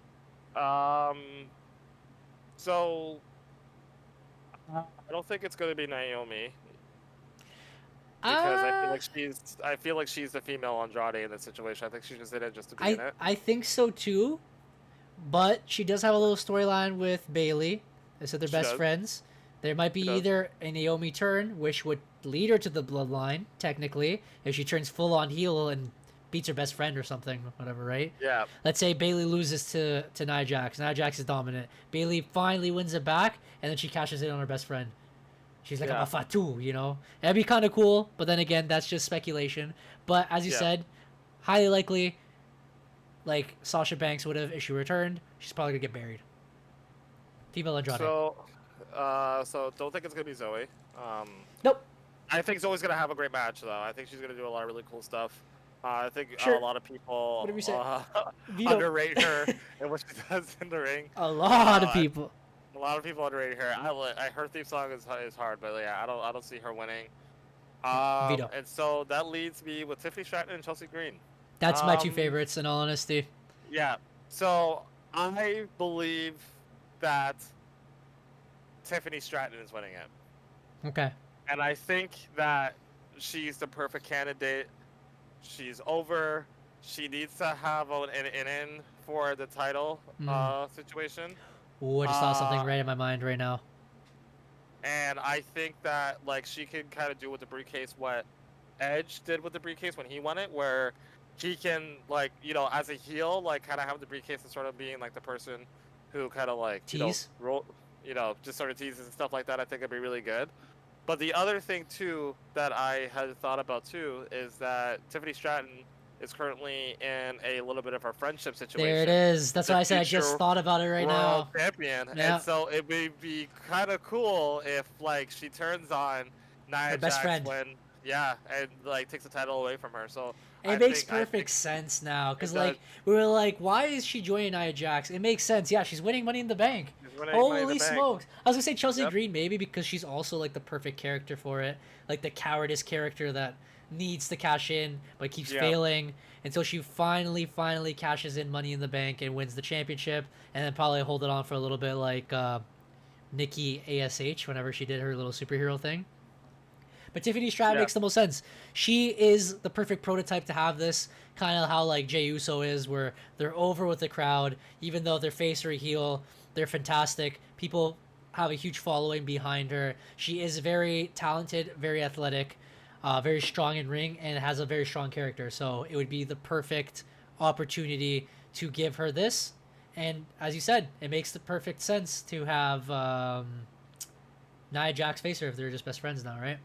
So I don't think it's going to be Naomi because I feel like she's the female Andrade in this situation. I think she's just in it just to be in it. I think so too, but she does have a little storyline with Bailey. They said they're She best does. friends. There might be She does. either a Naomi turn, which would lead her to the bloodline, technically, if she turns full on heel and beats her best friend or something, whatever, right? Yeah. Let's say Bailey loses to Nia Jax. Nia Jax is dominant. Bailey finally wins it back, and then she cashes in on her best friend. She's like, Yeah. I'm a fatu, you know? That'd be kind of cool, but then again, that's just speculation. But as you Yeah. said, highly likely, like Sasha Banks would have if she returned, she's probably going to get buried. Female Andrade. So don't think it's gonna be Zoe. Nope. I think Zoe's gonna have a great match though. I think she's gonna do a lot of really cool stuff. I think Sure. a lot of people Whatever you say. Vito. underrate her and what she does in the ring. A lot of Uh, people. A lot of people underrating her. Her theme song is hard, but yeah, I don't see her winning. Veto. And so that leads me with Tiffany Stratton and Chelsea Green. That's my two favorites, in all honesty. Yeah. So I believe that Tiffany Stratton is winning it. Okay. And I think that she's the perfect candidate. She's over. She needs to have an in for the title situation. Ooh, I just saw something right in my mind right now. And I think that like she can kind of do with the briefcase what Edge did with the briefcase when he won it, where he can like, you know, as a heel, like kind of have the briefcase and sort of being like the person who kind of like tease, just sort of teases and stuff like that. I think it'd be really good. But the other thing too that I had thought about too is that Tiffany Stratton is currently in a little bit of a friendship situation. There it is. That's why I said I just thought about it right now. Champion. Yeah. And so it would be kind of cool if like she turns on Nia best Jax friend. and like takes the title away from her. So it makes perfect sense now, because like we were like, why is she joining Nia Jax? It makes sense. Yeah, she's winning Money in the Bank. Holy smokes! I was gonna say Chelsea Green maybe, because she's also like the perfect character for it, like the cowardice character that needs to cash in but keeps failing until she finally cashes in Money in the Bank and wins the championship, and then probably hold it on for a little bit like Nikki ASH whenever she did her little superhero thing. But Tiffany Stratton makes the most sense. She is the perfect prototype to have this, kind of how like Jey Uso is, where they're over with the crowd, even though they're face or heel, they're fantastic. People have a huge following behind her. She is very talented, very athletic, very strong in ring, and has a very strong character. So it would be the perfect opportunity to give her this. And as you said, it makes the perfect sense to have Nia Jax face her if they're just best friends now, right?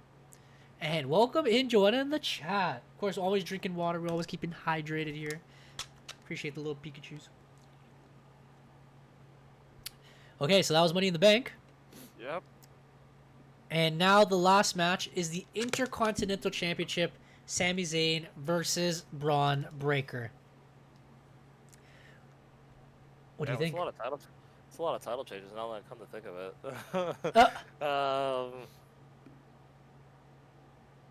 And welcome in, Joanna, in the chat. Of course, always drinking water. We're always keeping hydrated here. Appreciate the little Pikachus. Okay, so that was Money in the Bank. Yep. And now the last match is the Intercontinental Championship, Sami Zayn versus Braun Breaker. What do you think? It's a lot of title changes now that I come to think of it.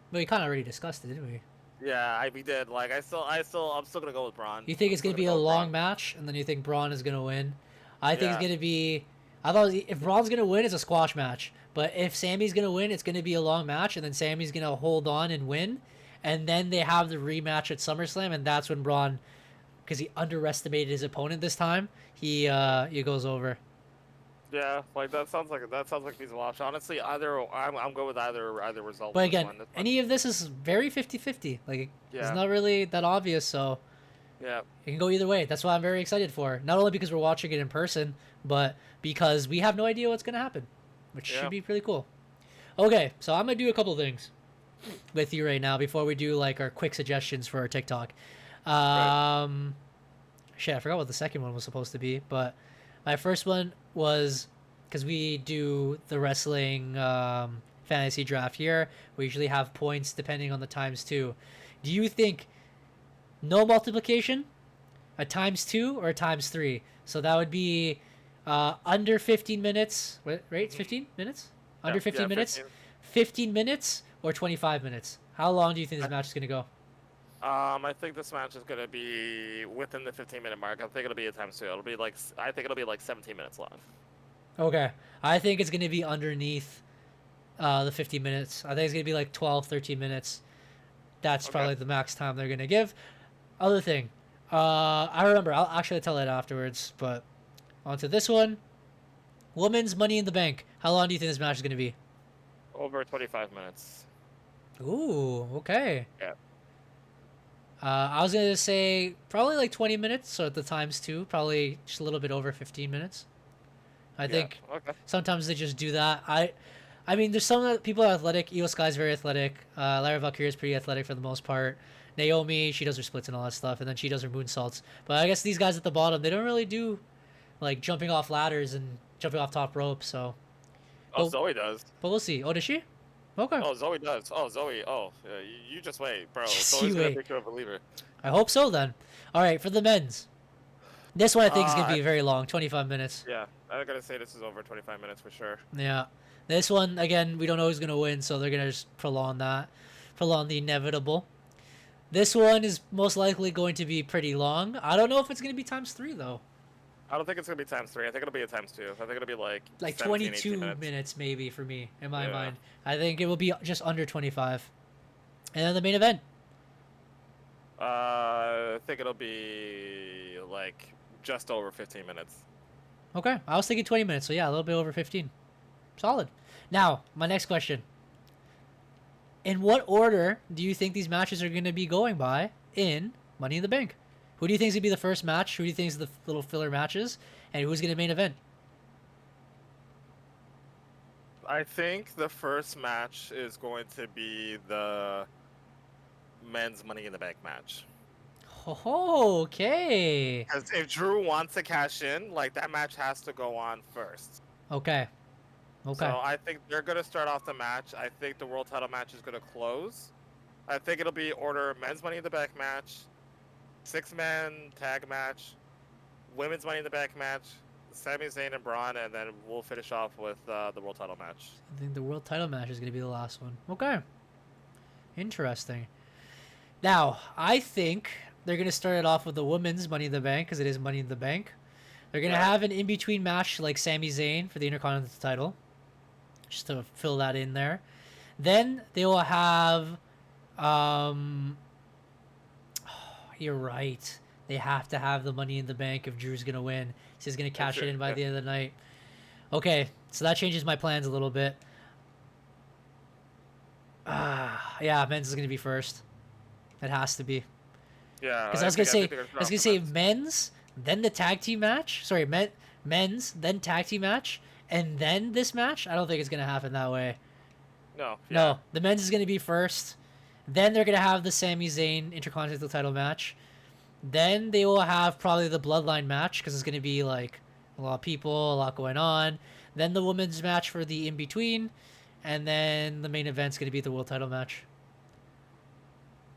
Well, we kind of already discussed it, didn't we? Yeah, we did. Like, I'm still gonna go with Braun. You think it's gonna be a long match, and then you think Braun is gonna win? I think it's gonna be. I thought if Braun's gonna win, it's a squash match. But if Sammy's gonna win, it's gonna be a long match, and then Sammy's gonna hold on and win, and then they have the rematch at SummerSlam, and that's when Braun, because he underestimated his opponent this time, he goes over. Yeah, like that sounds like a feasible option. Honestly, I'm good with either result. But again, any of this is very 50-50. Like it's not really that obvious, so yeah, it can go either way. That's why I'm very excited for. Not only because we're watching it in person, but because we have no idea what's gonna happen, which should be pretty cool. Okay, so I'm gonna do a couple things with you right now before we do like our quick suggestions for our TikTok. Shit, I forgot what the second one was supposed to be, but my first one was, because we do the wrestling fantasy draft here, we usually have points depending on the times two. Do you think no multiplication, a times 2, or a times 3? So that would be under 15 minutes, right? It's 15 minutes? Under 15 minutes? 15 minutes or 25 minutes? How long do you think this match is going to go? I think this match is gonna be within the 15-minute mark. I think it'll be a times 2. I think it'll be like 17 minutes long. Okay, I think it's gonna be underneath the 15 minutes. I think it's gonna be like 12, 13 minutes. That's probably the max time they're gonna give. Other thing, I remember. I'll actually tell it afterwards. But onto this one, Women's Money in the Bank. How long do you think this match is gonna be? Over 25 minutes. Ooh, okay. Yeah. I was gonna say probably like 20 minutes, so at the times 2, probably just a little bit over 15 minutes. I think sometimes they just do that. I mean, there's some people are athletic. Io Sky's very athletic. Lara Valkyria is pretty athletic for the most part. Naomi, she does her splits and all that stuff, and then she does her moonsaults. But I guess these guys at the bottom, they don't really do like jumping off ladders and jumping off top ropes. So. Zoe does. But we'll see. Oh, does she? Okay. Oh, Zoe does. Oh, Zoe. Oh, you just wait, bro. Zoe's gonna make you a believer. I hope so then. All right, for the men's. This one I think is gonna be very long, 25 minutes. Yeah, I gotta say this is over 25 minutes for sure. Yeah, this one again, we don't know who's gonna win, so they're gonna just prolong the inevitable. This one is most likely going to be pretty long. I don't know if it's gonna be ×3 though. I don't think it's gonna be ×3. I think it'll be a ×2. I think it'll be like 22 minutes. minutes maybe for me in my mind. I think it will be just under 25. And then the main event. I think it'll be like just over 15 minutes. Okay, I was thinking 20 minutes, so yeah, a little bit over 15. Solid. Now, my next question. In what order do you think these matches are going to be going by in Money in the Bank? Who do you think is going to be the first match? Who do you think is the little filler matches? And who's going to main event? I think the first match is going to be the men's Money in the Bank match. Oh, okay. Because if Drew wants to cash in, like, that match has to go on first. Okay. So I think they're going to start off the match. I think the world title match is going to close. I think it'll be order men's Money in the Bank match, 6-man tag match, women's Money in the Bank match, Sami Zayn and Braun, and then we'll finish off with the world title match. I think the world title match is going to be the last one. Okay. Interesting. Now, I think they're going to start it off with the women's Money in the Bank because it is Money in the Bank. They're going to have an in-between match like Sami Zayn for the Intercontinental title, just to fill that in there. Then they will have... you're right. They have to have the Money in the Bank if Drew's going to win. He's going to cash it in by the end of the night. Okay, so that changes my plans a little bit. Yeah, men's is going to be first. It has to be. Yeah. Because I was gonna say men's, then the tag team match. Sorry, men's, then tag team match, and then this match. I don't think it's gonna happen that way. No. Yeah. No, the men's is gonna be first. Then they're gonna have the Sami Zayn Intercontinental title match. Then they will have probably the Bloodline match because it's gonna be like a lot of people, a lot going on. Then the women's match for the in between, and then the main event's gonna be the world title match.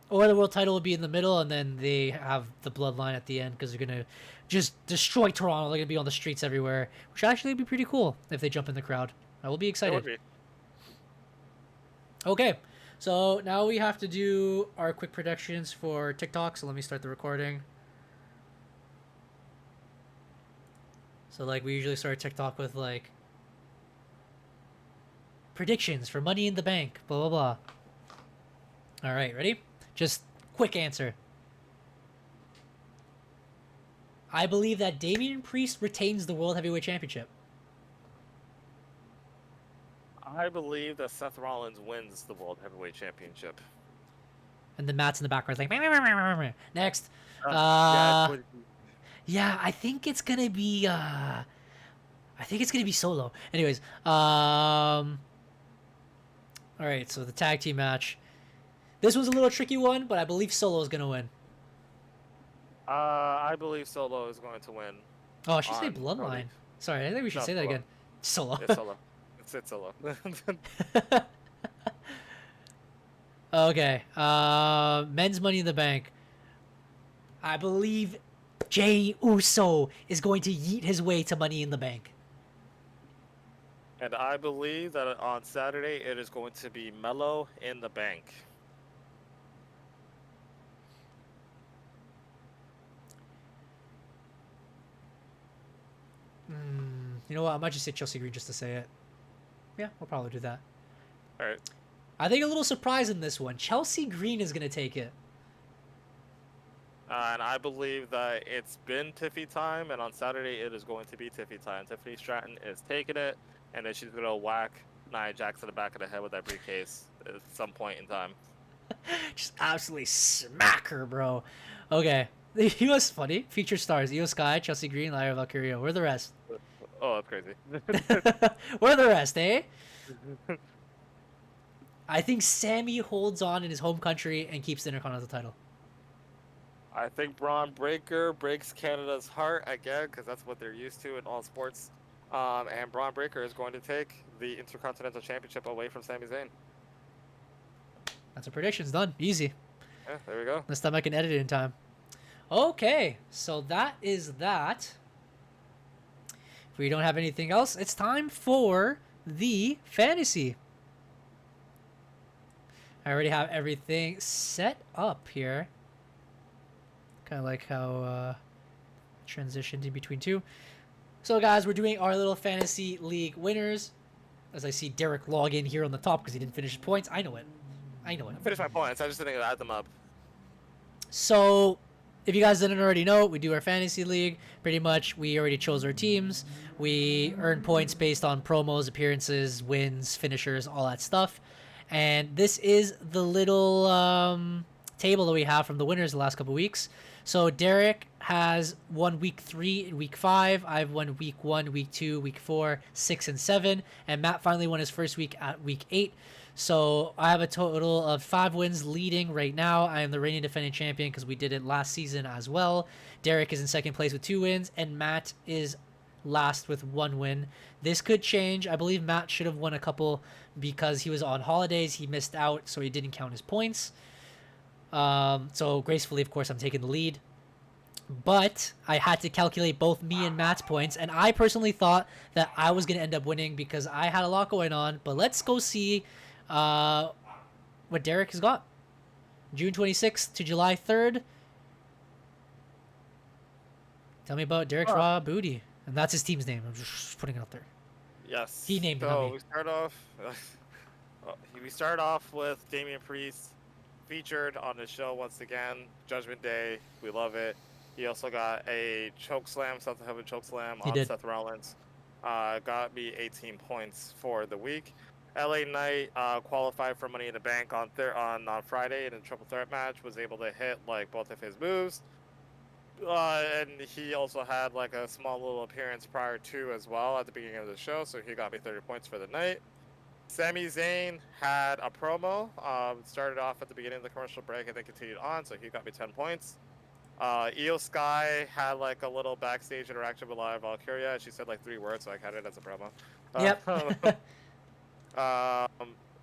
Or the world title will be in the middle, and then they have the Bloodline at the end because they're going to just destroy Toronto. They're going to be on the streets everywhere, which actually would be pretty cool if they jump in the crowd. I will be excited. It would be. Okay, so now we have to do our quick predictions for TikTok, so let me start the recording. So, like, we usually start TikTok with, like, predictions for Money in the Bank, blah, blah, blah. All right, ready? Just quick answer. I believe that Damian Priest retains the World Heavyweight Championship. I believe that Seth Rollins wins the World Heavyweight Championship. And the Matt's in the background like, next. Yeah, I think it's gonna be Solo. Anyways, all right, so the tag team match. This was a little tricky one, but I believe Solo is going to win. I believe Solo is going to win. Oh, I should say Bloodline. Sorry, I think we should say that again. Solo. It's Solo. It's Solo. Okay. Men's Money in the Bank. I believe Jey Uso is going to yeet his way to Money in the Bank. And I believe that on Saturday it is going to be Mello in the Bank. You know what? I might just say Chelsea Green just to say it. Yeah, we'll probably do that. All right. I think a little surprise in this one. Chelsea Green is going to take it. And I believe that it's been Tiffy time, and on Saturday it is going to be Tiffy time. Tiffany Stratton is taking it, and then she's going to whack Nia Jax in the back of the head with that briefcase at some point in time. Just absolutely smack her, bro. Okay. You know what's funny? Feature stars. Io Sky, Chelsea Green, Lyra Valkyria. Where are the rest? Oh, that's crazy. Where are the rest, eh? I think Sammy holds on in his home country and keeps the Intercontinental title. I think Braun Breaker breaks Canada's heart again because that's what they're used to in all sports. And Braun Breaker is going to take the Intercontinental Championship away from Sami Zayn. That's a prediction's done. Easy. Yeah, there we go. This time I can edit it in time. Okay, so that is that. If we don't have anything else, it's time for the fantasy. I already have everything set up here. Kind of like how transitioned in between two. So, guys, we're doing our little fantasy league winners. As I see Derek log in here on the top because he didn't finish his points. I know it. I finished my points. I just didn't add them up. So, if you guys didn't already know, we do our fantasy league. Pretty much, we already chose our teams. We earn points based on promos, appearances, wins, finishers, all that stuff. And this is the little table that we have from the winners the last couple weeks. So Derek has won week 3 and week 5. I've won week 1, week 2, week 4, 6, and 7. And Matt finally won his first week at week 8. So I have a total of 5 wins leading right now. I am the reigning defending champion because we did it last season as well. Derek is in second place with 2 wins, and Matt is last with 1 win. This could change. I believe Matt should have won a couple because he was on holidays. He missed out, so he didn't count his points. So gracefully, of course, I'm taking the lead. But I had to calculate both me and Matt's points, and I personally thought that I was going to end up winning because I had a lot going on. But let's go see what Derek has got. June 26th to July 3rd. Tell me about Derek's Raw Booty. And that's his team's name. I'm just putting it out there. Yes. He named it. So we start off with Damian Priest, featured on the show once again. Judgment Day. We love it. He also got a chokeslam, South of Heaven chokeslam on Seth Rollins. Got me 18 points for the week. LA Knight qualified for Money in the Bank on Friday in a triple threat match. Was able to hit like both of his moves. And he also had like a small little appearance prior to as well at the beginning of the show, so he got me 30 points for the night. Sami Zayn had a promo. Started off at the beginning of the commercial break and then continued on, so he got me 10 points. Io Sky had like a little backstage interaction with Lyra Valkyria. She said like 3 words, so I counted it as a promo. Yep.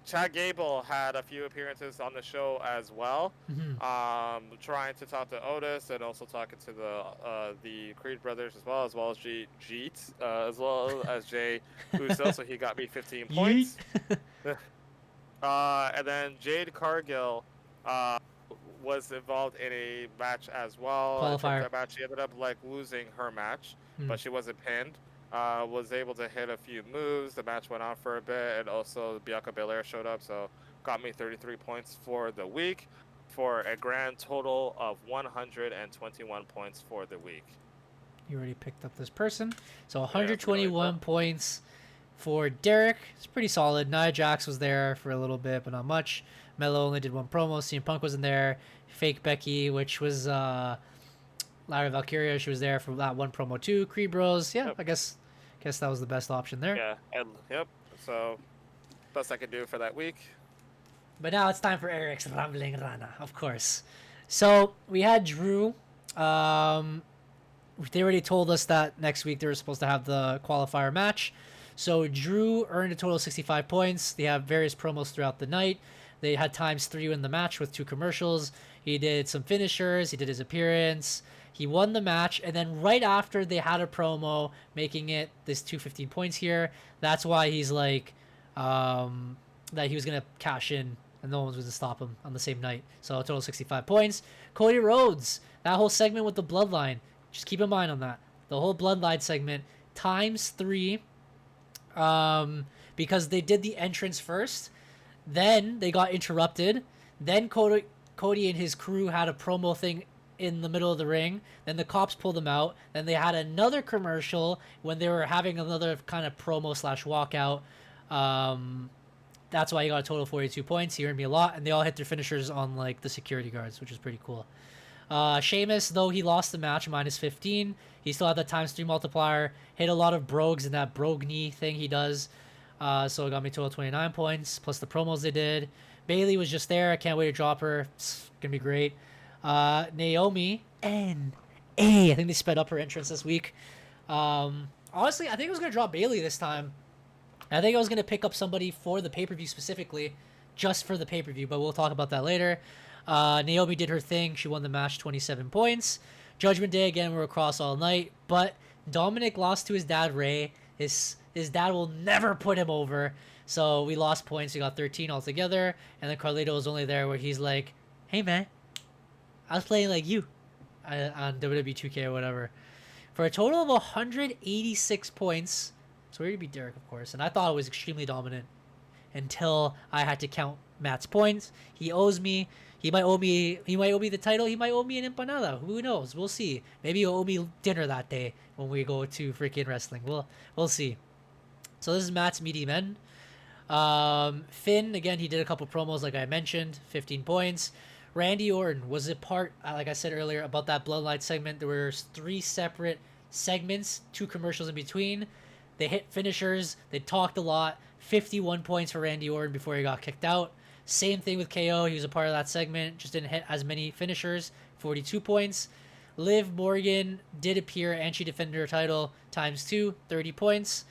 Chad Gable had a few appearances on the show as well, trying to talk to Otis and also talking to the Creed brothers as well as Jeet, as well as Jay Uso. So he got me 15 points. And then Jade Cargill was involved in a match as well. Qualifier. That match, she ended up like losing her match, but she wasn't pinned. Was able to hit a few moves. The match went on for a bit, and also Bianca Belair showed up, so got me 33 points for the week, for a grand total of 121 points for the week. You already picked up this person, so 121 points for Derek. It's pretty solid. Nia Jax was there for a little bit, but not much. Melo only did 1 promo. CM Punk was in there. Fake Becky, which was Lyra Valkyria, she was there for that 1 promo too. Creed Bros, yeah, I guess that was the best option there. Yeah, and so best I could do for that week. But now it's time for Eric's Rambling Rana, of course. So we had Drew. They already told us that next week they were supposed to have the qualifier match. So Drew earned a total of 65 points. They have various promos throughout the night. They had ×3 in the match with 2 commercials. He did some finishers. He did his appearance. He won the match, and then right after they had a promo making it this 215 points here. That's why he's like that he was going to cash in, and no one was going to stop him on the same night. So a total of 65 points. Cody Rhodes, that whole segment with the Bloodline, just keep in mind on that. The whole Bloodline segment ×3 because they did the entrance first. Then they got interrupted. Then Cody and his crew had a promo thing in the middle of the ring. Then the cops pulled them out. Then they had another commercial when they were having another kind of promo /walkout. That's why he got a total of 42 points. He earned me a lot, and they all hit their finishers on like the security guards, which is pretty cool. Sheamus, though he lost the match, -15. He still had that ×3 multiplier. Hit a lot of brogues in that brogue knee thing he does. So it got me a total of 29 points, plus the promos they did. Bailey was just there. I can't wait to drop her. It's going to be great. Naomi, N-A. I think they sped up her entrance this week. Honestly, I think I was going to drop Bailey this time. I think I was going to pick up somebody for the pay-per-view specifically, just for the pay-per-view, but we'll talk about that later. Naomi did her thing. She won the match 27 points. Judgment Day, again, we're across all night. But Dominic lost to his dad, Ray. His dad will never put him over. So we lost points. We got 13 altogether. And then Carlito was only there where he's like, hey, man, I was playing like you on WWE 2K or whatever. For a total of 186 points. So we're going to beat Derek, of course. And I thought it was extremely dominant until I had to count Matt's points. He owes me. He might owe me the title. He might owe me an empanada. Who knows? We'll see. Maybe he'll owe me dinner that day when we go to freaking wrestling. We'll see. So this is Matt's meaty men. Finn, again, he did a couple promos like I mentioned. 15 points. Randy Orton was a part, like I said earlier, about that Bloodline segment. There were 3 separate segments, 2 commercials in between. They hit finishers. They talked a lot. 51 points for Randy Orton before he got kicked out. Same thing with KO. He was a part of that segment. Just didn't hit as many finishers. 42 points. Liv Morgan did appear and she defended her title ×2. 30 points.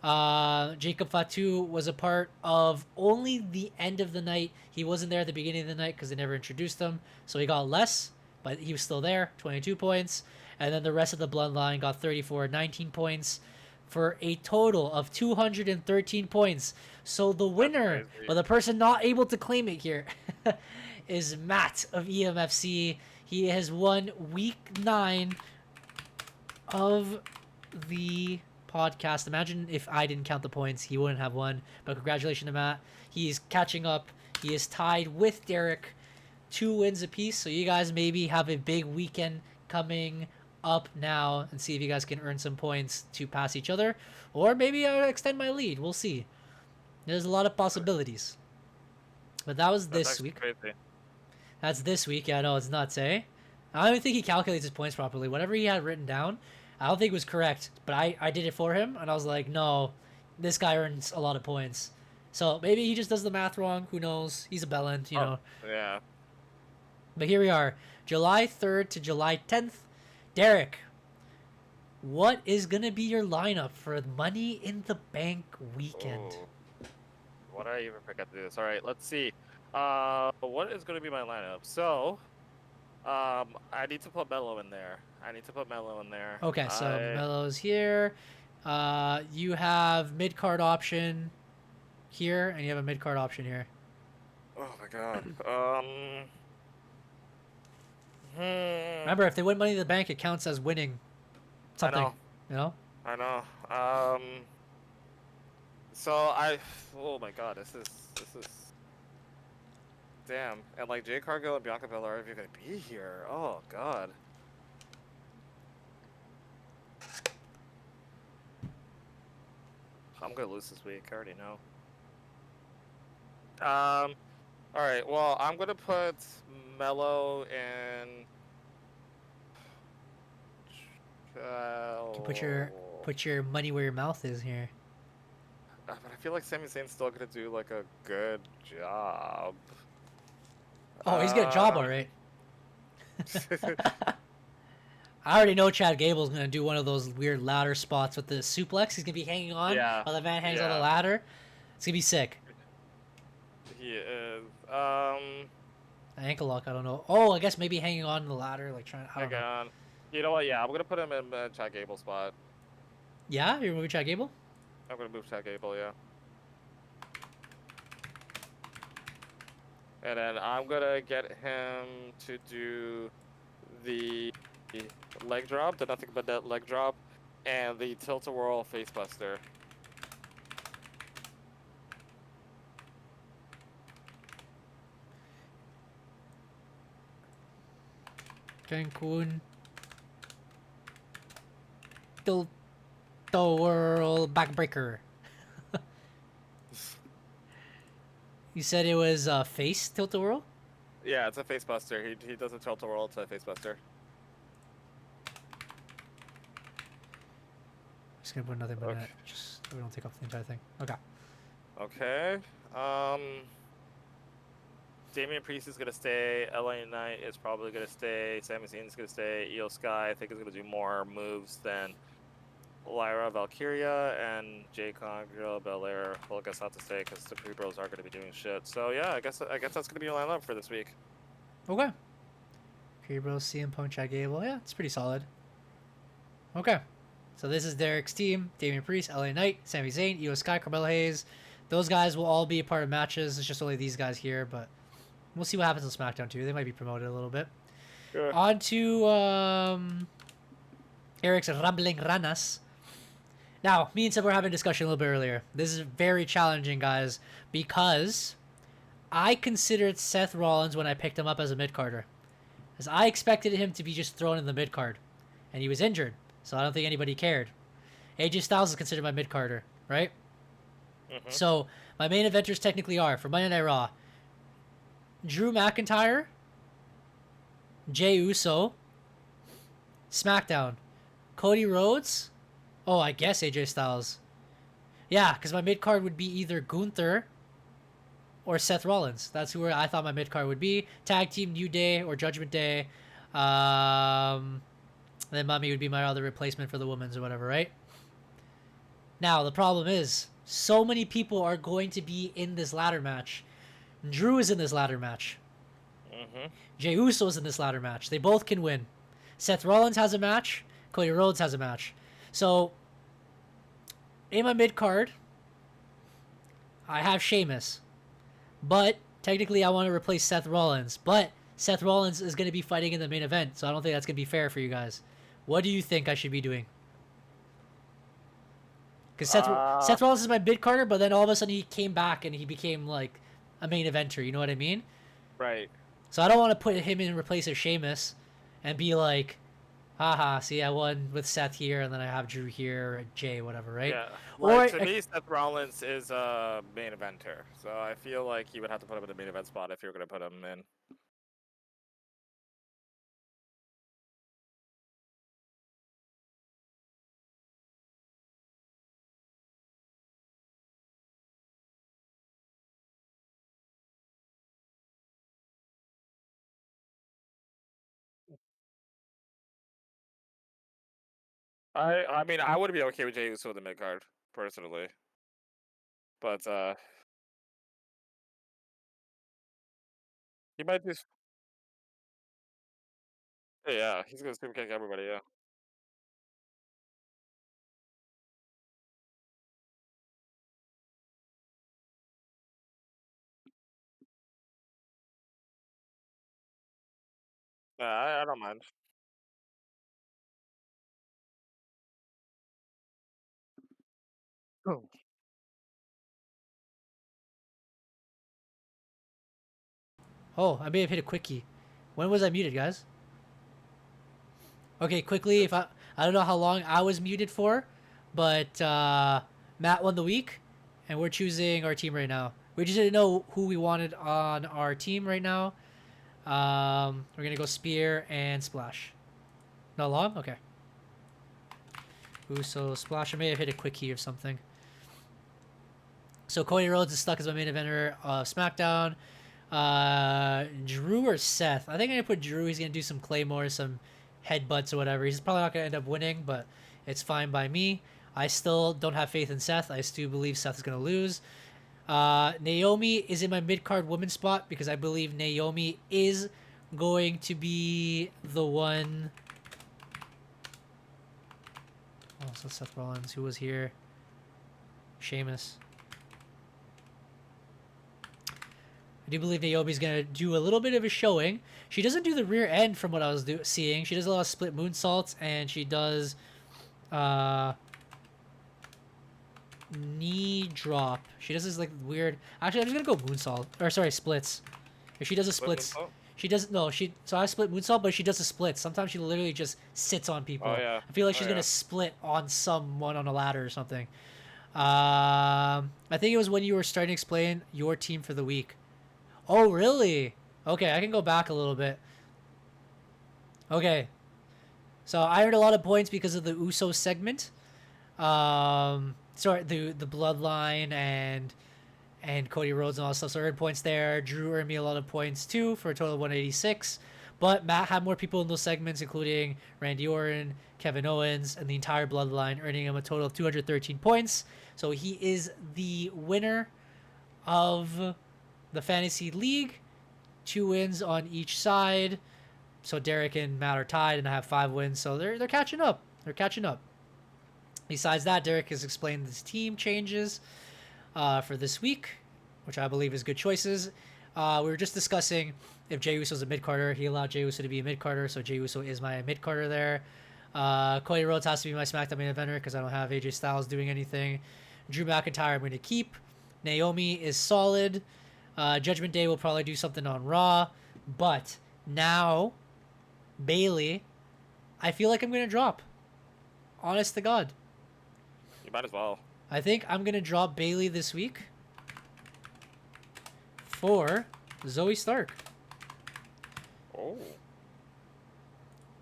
Jacob Fatu was a part of only the end of the night. He wasn't there at the beginning of the night because they never introduced him. So he got less, but he was still there. 22 points. And then the rest of the Bloodline got 34, 19 points. For a total of 213 points. So the winner, or the person not able to claim it here, is Matt of EMFC. He has won week 9 of the podcast. Imagine if I didn't count the points, he wouldn't have won. But congratulations to Matt. He's catching up. He is tied with Derek, 2 wins apiece. So you guys maybe have a big weekend coming up now and see if you guys can earn some points to pass each other, or maybe I'll extend my lead. We'll see. There's a lot of possibilities. But that was this week. Crazy. That's this week. Yeah, no, it's nuts, eh? I don't even think he calculates his points properly. Whatever he had written down, I don't think it was correct. But I did it for him, and I was like, no, this guy earns a lot of points. So maybe he just does the math wrong. Who knows? He's a bellend, you know. Yeah. But here we are, July 3rd to July 10th. Derek, what is going to be your lineup for Money in the Bank weekend? Ooh. What did I even forget to do this? All right, let's see. What is going to be my lineup? So, I need to put Mello in there. Okay, so Mello's here. You have mid-card option here, and you have a mid-card option here. Oh, my God. Remember, if they win Money in the Bank, it counts as winning something. I know. You know? I know. Oh my God, this is. Damn, and like Jay Cargill and Bianca Belair aren't even gonna be here. Oh God. I'm gonna lose this week. I already know. All right. Well, I'm gonna put Mello in. You put your money where your mouth is here. But I feel like Sami Zayn's still gonna do like a good job. Oh, he's got a job, all right. I already know Chad Gable's gonna do one of those weird ladder spots with the suplex. He's gonna be hanging on while the man hangs on the ladder. It's gonna be sick. He is. Ankle lock. I don't know. Oh, I guess maybe hanging on the ladder, like trying. Hang on. You know what? Yeah, I'm gonna put him in Chad Gable's spot. Yeah, you're moving Chad Gable. I'm gonna move Chad Gable. Yeah. And then I'm gonna get him to do the leg drop, the nothing but that leg drop, and the tilt-a-whirl facebuster. Cancun. Tilt-a-whirl backbreaker. You said it was face tilt-a-whirl? Yeah, it's a facebuster. He does a tilt-a-whirl to a facebuster. Just gonna put nothing but that, just so we don't take off the entire thing. Okay. Okay. Damian Priest is gonna stay. LA Knight is probably gonna stay. Sami Zayn is gonna stay. Io Sky, I think, is gonna do more moves than Lyra Valkyria, and Jay Congo Belair. Well, I guess not to stay because the pre-bros are gonna be doing shit. So yeah, I guess that's gonna be your lineup for this week. Okay. Bro, CM Punk, Chad Gable. Yeah, it's pretty solid. Okay. So this is Derek's team. Damian Priest, LA Knight, Sami Zayn, Io Sky, Carmelo Hayes. Those guys will all be a part of matches. It's just only these guys here, but we'll see what happens on SmackDown too. They might be promoted a little bit. Sure. On to Eric's Rambling Ranas. Now, me and Seb were having a discussion a little bit earlier. This is very challenging, guys, because I considered Seth Rollins when I picked him up as a mid-carder. As I expected him to be just thrown in the mid-card. And he was injured, so I don't think anybody cared. AJ Styles is considered my mid-carder, right? Mm-hmm. So, my main eventers technically are, for Monday Night Raw, Drew McIntyre, Jey Uso, SmackDown, Cody Rhodes, oh, I guess AJ Styles. Yeah, because my mid-card would be either Gunther or Seth Rollins. That's who I thought my mid-card would be. Tag Team, New Day, or Judgment Day. Then Mummy would be my other replacement for the women's or whatever, right? Now, the problem is, so many people are going to be in this ladder match. Drew is in this ladder match. Mm-hmm. Jey Uso is in this ladder match. They both can win. Seth Rollins has a match. Cody Rhodes has a match. So, in my mid-card, I have Sheamus. But, technically, I want to replace Seth Rollins. But, Seth Rollins is going to be fighting in the main event, so I don't think that's going to be fair for you guys. What do you think I should be doing? Because Seth Rollins is my mid-carder, but then all of a sudden he came back and he became, like, a main eventer. You know what I mean? Right. So I don't want to put him in place of Sheamus and be like, haha, see, I won with Seth here, and then I have Drew here, or Jay, whatever, right? Yeah. Or to me, Seth Rollins is a main eventer, so I feel like you would have to put him in the main event spot if you were going to put him in. I mean, I would be okay with Jey Uso in the mid card personally, but he might just yeah, he's gonna super kick everybody. Yeah. Yeah, I don't mind. Oh. Oh, I may have hit a quickie. When was I muted, guys? Okay, quickly, if I don't know how long I was muted for, but Matt won the week, and we're choosing our team right now. We just didn't know who we wanted on our team right now. We're gonna go Spear and Splash. Not long? Okay. Uso, Splash. I may have hit a quickie or something. So Cody Rhodes is stuck as my main eventer of SmackDown. Drew or Seth? I think I'm gonna put Drew. He's gonna do some claymores, some headbutts or whatever. He's probably not gonna end up winning, but it's fine by me. I still don't have faith in Seth. I still believe Seth is gonna lose. Naomi is in my mid-card woman spot because I believe Naomi is going to be the one. Oh, so Seth Rollins, who was here? Sheamus. I do believe Naomi's going to do a little bit of a showing. She doesn't do the rear end from what I was seeing. She does a lot of split moonsaults, and she does knee drop. She does this like weird... Actually, I'm just going to go moonsault. Or sorry, splits. If she does a splits... She doesn't... No, so I split moonsault, but she does a split. Sometimes she literally just sits on people. Oh, yeah. I feel like she's going to split on someone on a ladder or something. I think it was when you were starting to explain your team for the week. Oh, really? Okay, I can go back a little bit. Okay. So I earned a lot of points because of the Uso segment. Sorry, the Bloodline and Cody Rhodes and all that stuff. So I earned points there. Drew earned me a lot of points too for a total of 186. But Matt had more people in those segments, including Randy Orton, Kevin Owens, and the entire Bloodline, earning him a total of 213 points. So he is the winner of the Fantasy League. 2 wins on each side. So Derek and Matt are tied, and I have 5 wins. So they're catching up. They're catching up. Besides that, Derek has explained his team changes for this week, which I believe is good choices. We were just discussing if Jey Uso's a mid-carder. He allowed Jey Uso to be a mid-carder, so Jey Uso is my mid-carder there. Cody Rhodes has to be my SmackDown main eventer because I don't have AJ Styles doing anything. Drew McIntyre I'm going to keep. Naomi is solid. Judgment Day will probably do something on Raw. But now, Bayley, I feel like I'm going to drop. Honest to God. You might as well. I think I'm going to drop Bayley this week for Zoe Stark. Oh.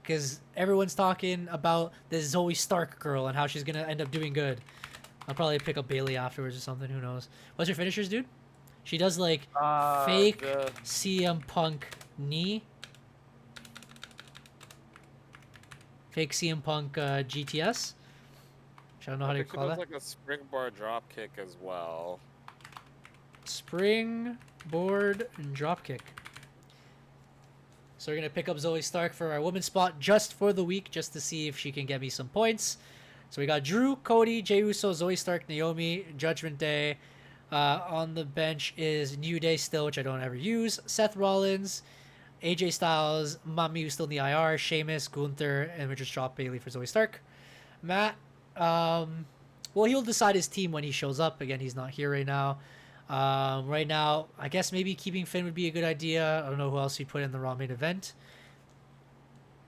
Because everyone's talking about this Zoe Stark girl and how she's going to end up doing good. I'll probably pick up Bayley afterwards or something. Who knows? What's her finishers, dude? She does like fake CM Punk knee. Fake CM Punk GTS. Which I don't know how to call that. She does like a springboard drop kick as well. Springboard and drop kick. So we're going to pick up Zoe Stark for our women's spot just for the week, just to see if she can get me some points. So we got Drew, Cody, Jey Uso, Zoe Stark, Naomi, Judgment Day. On the bench is New Day still, which I don't ever use. Seth Rollins, AJ Styles, Mami who's still in the IR, Sheamus, Gunther, and we just drop Bayley for Zoe Stark. Matt, well, he'll decide his team when he shows up. Again, he's not here right now. Right now, I guess maybe keeping Finn would be a good idea. I don't know who else he'd put in the Raw main event.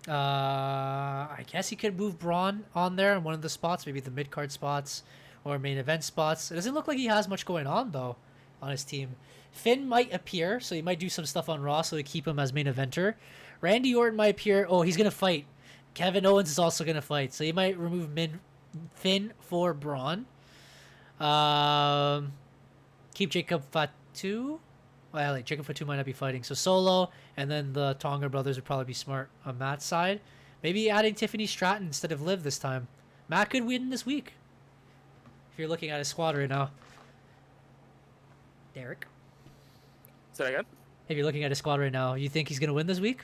I guess he could move Braun on there in one of the spots, maybe the mid-card spots or main event spots. It doesn't look like he has much going on, though, on his team. Finn might appear, so he might do some stuff on Raw, so we keep him as main eventer. Randy Orton might appear. Oh, he's going to fight. Kevin Owens is also going to fight, so he might remove Finn for Braun. Keep Jacob Fatu. Well, like Jacob Fatu might not be fighting. So Solo and then the Tonga brothers would probably be smart on Matt's side. Maybe adding Tiffany Stratton instead of Liv this time. Matt could win this week. If you're looking at his squad right now. Derek. Say that again? If you're looking at his squad right now, you think he's going to win this week?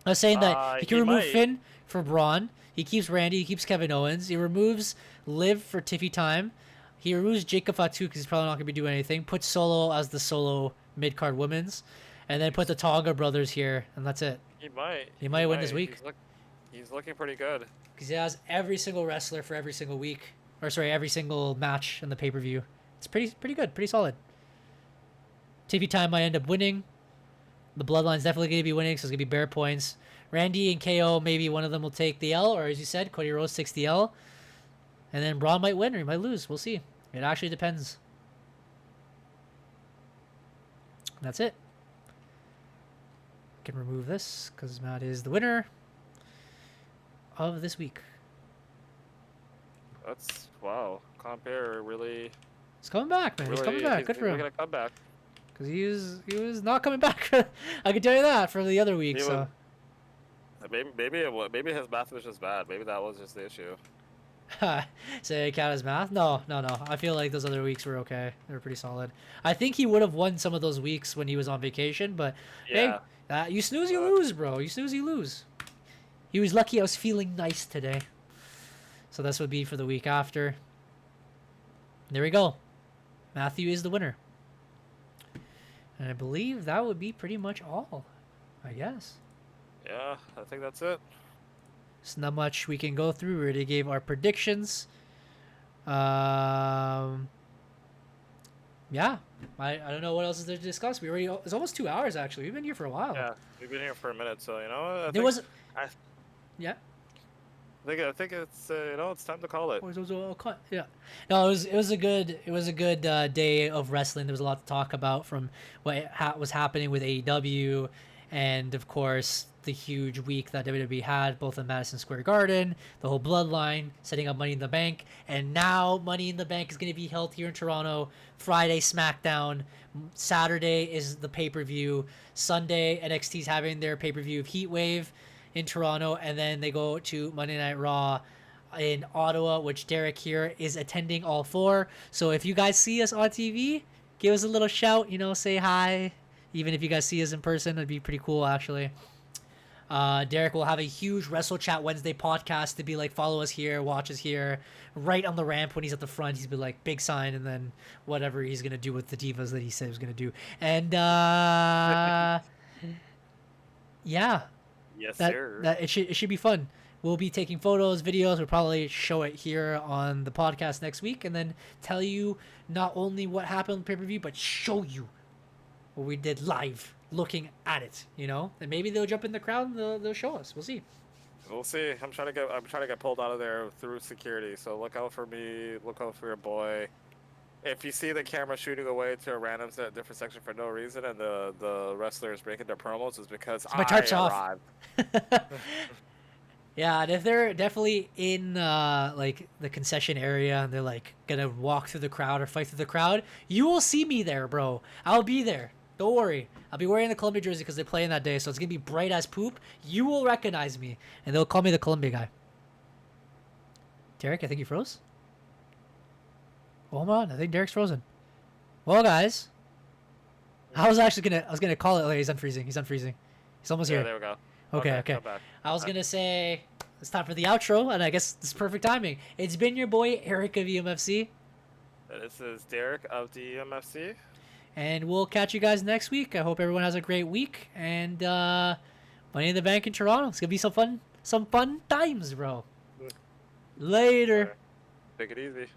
I was saying that he can remove Finn for Braun. He keeps Randy. He keeps Kevin Owens. He removes Liv for Tiffy Time. He removes Jacob Fatu because he's probably not going to be doing anything. Puts Solo as the solo mid-card women's. And then put the Tonga brothers here. And that's it. He might. He might win this week. He's looking pretty good. Because he has every single wrestler for every single week. Or sorry, every single match in the pay-per-view. It's pretty good. Pretty solid. TV Time might end up winning. The Bloodline's definitely going to be winning, so it's going to be bare points. Randy and KO, maybe one of them will take the L. Or as you said, Cody Rhodes takes the L. And then Braun might win or he might lose. We'll see. It actually depends. That's it. I can remove this because Matt is the winner of this week. That's wow. Compare really. He's coming back, man. He's coming back. Good for him. He's gonna come back. Because he was not coming back. I can tell you that for the other week. So maybe his math was just bad. Maybe that was just the issue. Say count his math? No. I feel like those other weeks were okay. They were pretty solid. I think he would have won some of those weeks when he was on vacation, but yeah. Hey, you snooze, you lose, bro. You snooze, you lose. He was lucky I was feeling nice today. So this would be for the week after. There we go. Matthew is the winner. And I believe that would be pretty much all, I guess. Yeah, I think that's it. It's not much we can go through. We already gave our predictions. Yeah. I don't know what else is there to discuss. It's almost 2 hours, actually. We've been here for a while. Yeah, we've been here for a minute, so, you know. Yeah. I think it's it's time to call it. Yeah. No, it was a good day of wrestling. There was a lot to talk about from what was happening with AEW, and of course the huge week that WWE had both in Madison Square Garden, the whole Bloodline, setting up Money in the Bank, and now Money in the Bank is going to be held here in Toronto. Friday SmackDown, Saturday is the pay-per-view, Sunday NXT's having their pay-per-view of Heatwave in Toronto, and then they go to Monday Night Raw in Ottawa, which Derek here is attending all four. So if you guys see us on TV, give us a little shout, say hi, Even if you guys see us in person, it'd be pretty cool actually. Derek will have a huge Wrestle Chat Wednesday podcast to be like, follow us here, watch us here, right on the ramp when he's at the front. He's be like, big sign, and then whatever he's gonna do with the divas that he said he was gonna do. And yeah, Yes, that sir. that it should be fun. We'll be taking photos, videos. We'll probably show it here on the podcast next week, and then tell you not only what happened on the pay-per-view, but show you what we did live, looking at it. You know, and maybe they'll jump in the crowd and they'll show us. We'll see. We'll see. I'm trying to get pulled out of there through security. So look out for me. Look out for your boy. If you see the camera shooting away to a random different section for no reason, and the wrestlers breaking their promos, is because My tarp's I arrived. Yeah, and if they're definitely in like the concession area and they're like gonna walk through the crowd or fight through the crowd, you will see me there, bro. I'll be there. Don't worry. I'll be wearing the Columbia jersey because they're playing that day, so it's gonna be bright as poop. You will recognize me, and they'll call me the Columbia guy. Derek, I think you froze. Hold on, I think Derek's frozen. Well, guys, I was gonna call it. Oh, he's unfreezing. He's unfreezing. He's almost Yeah, here. there we go. Okay. I'm back. I was gonna say it's time for the outro, and I guess it's perfect timing. It's been your boy Eric of EMFC, This is Derek of the EMFC. and we'll catch you guys next week. I hope everyone has a great week, and Money in the Bank in Toronto. It's gonna be some fun times, bro. Later. Take it easy.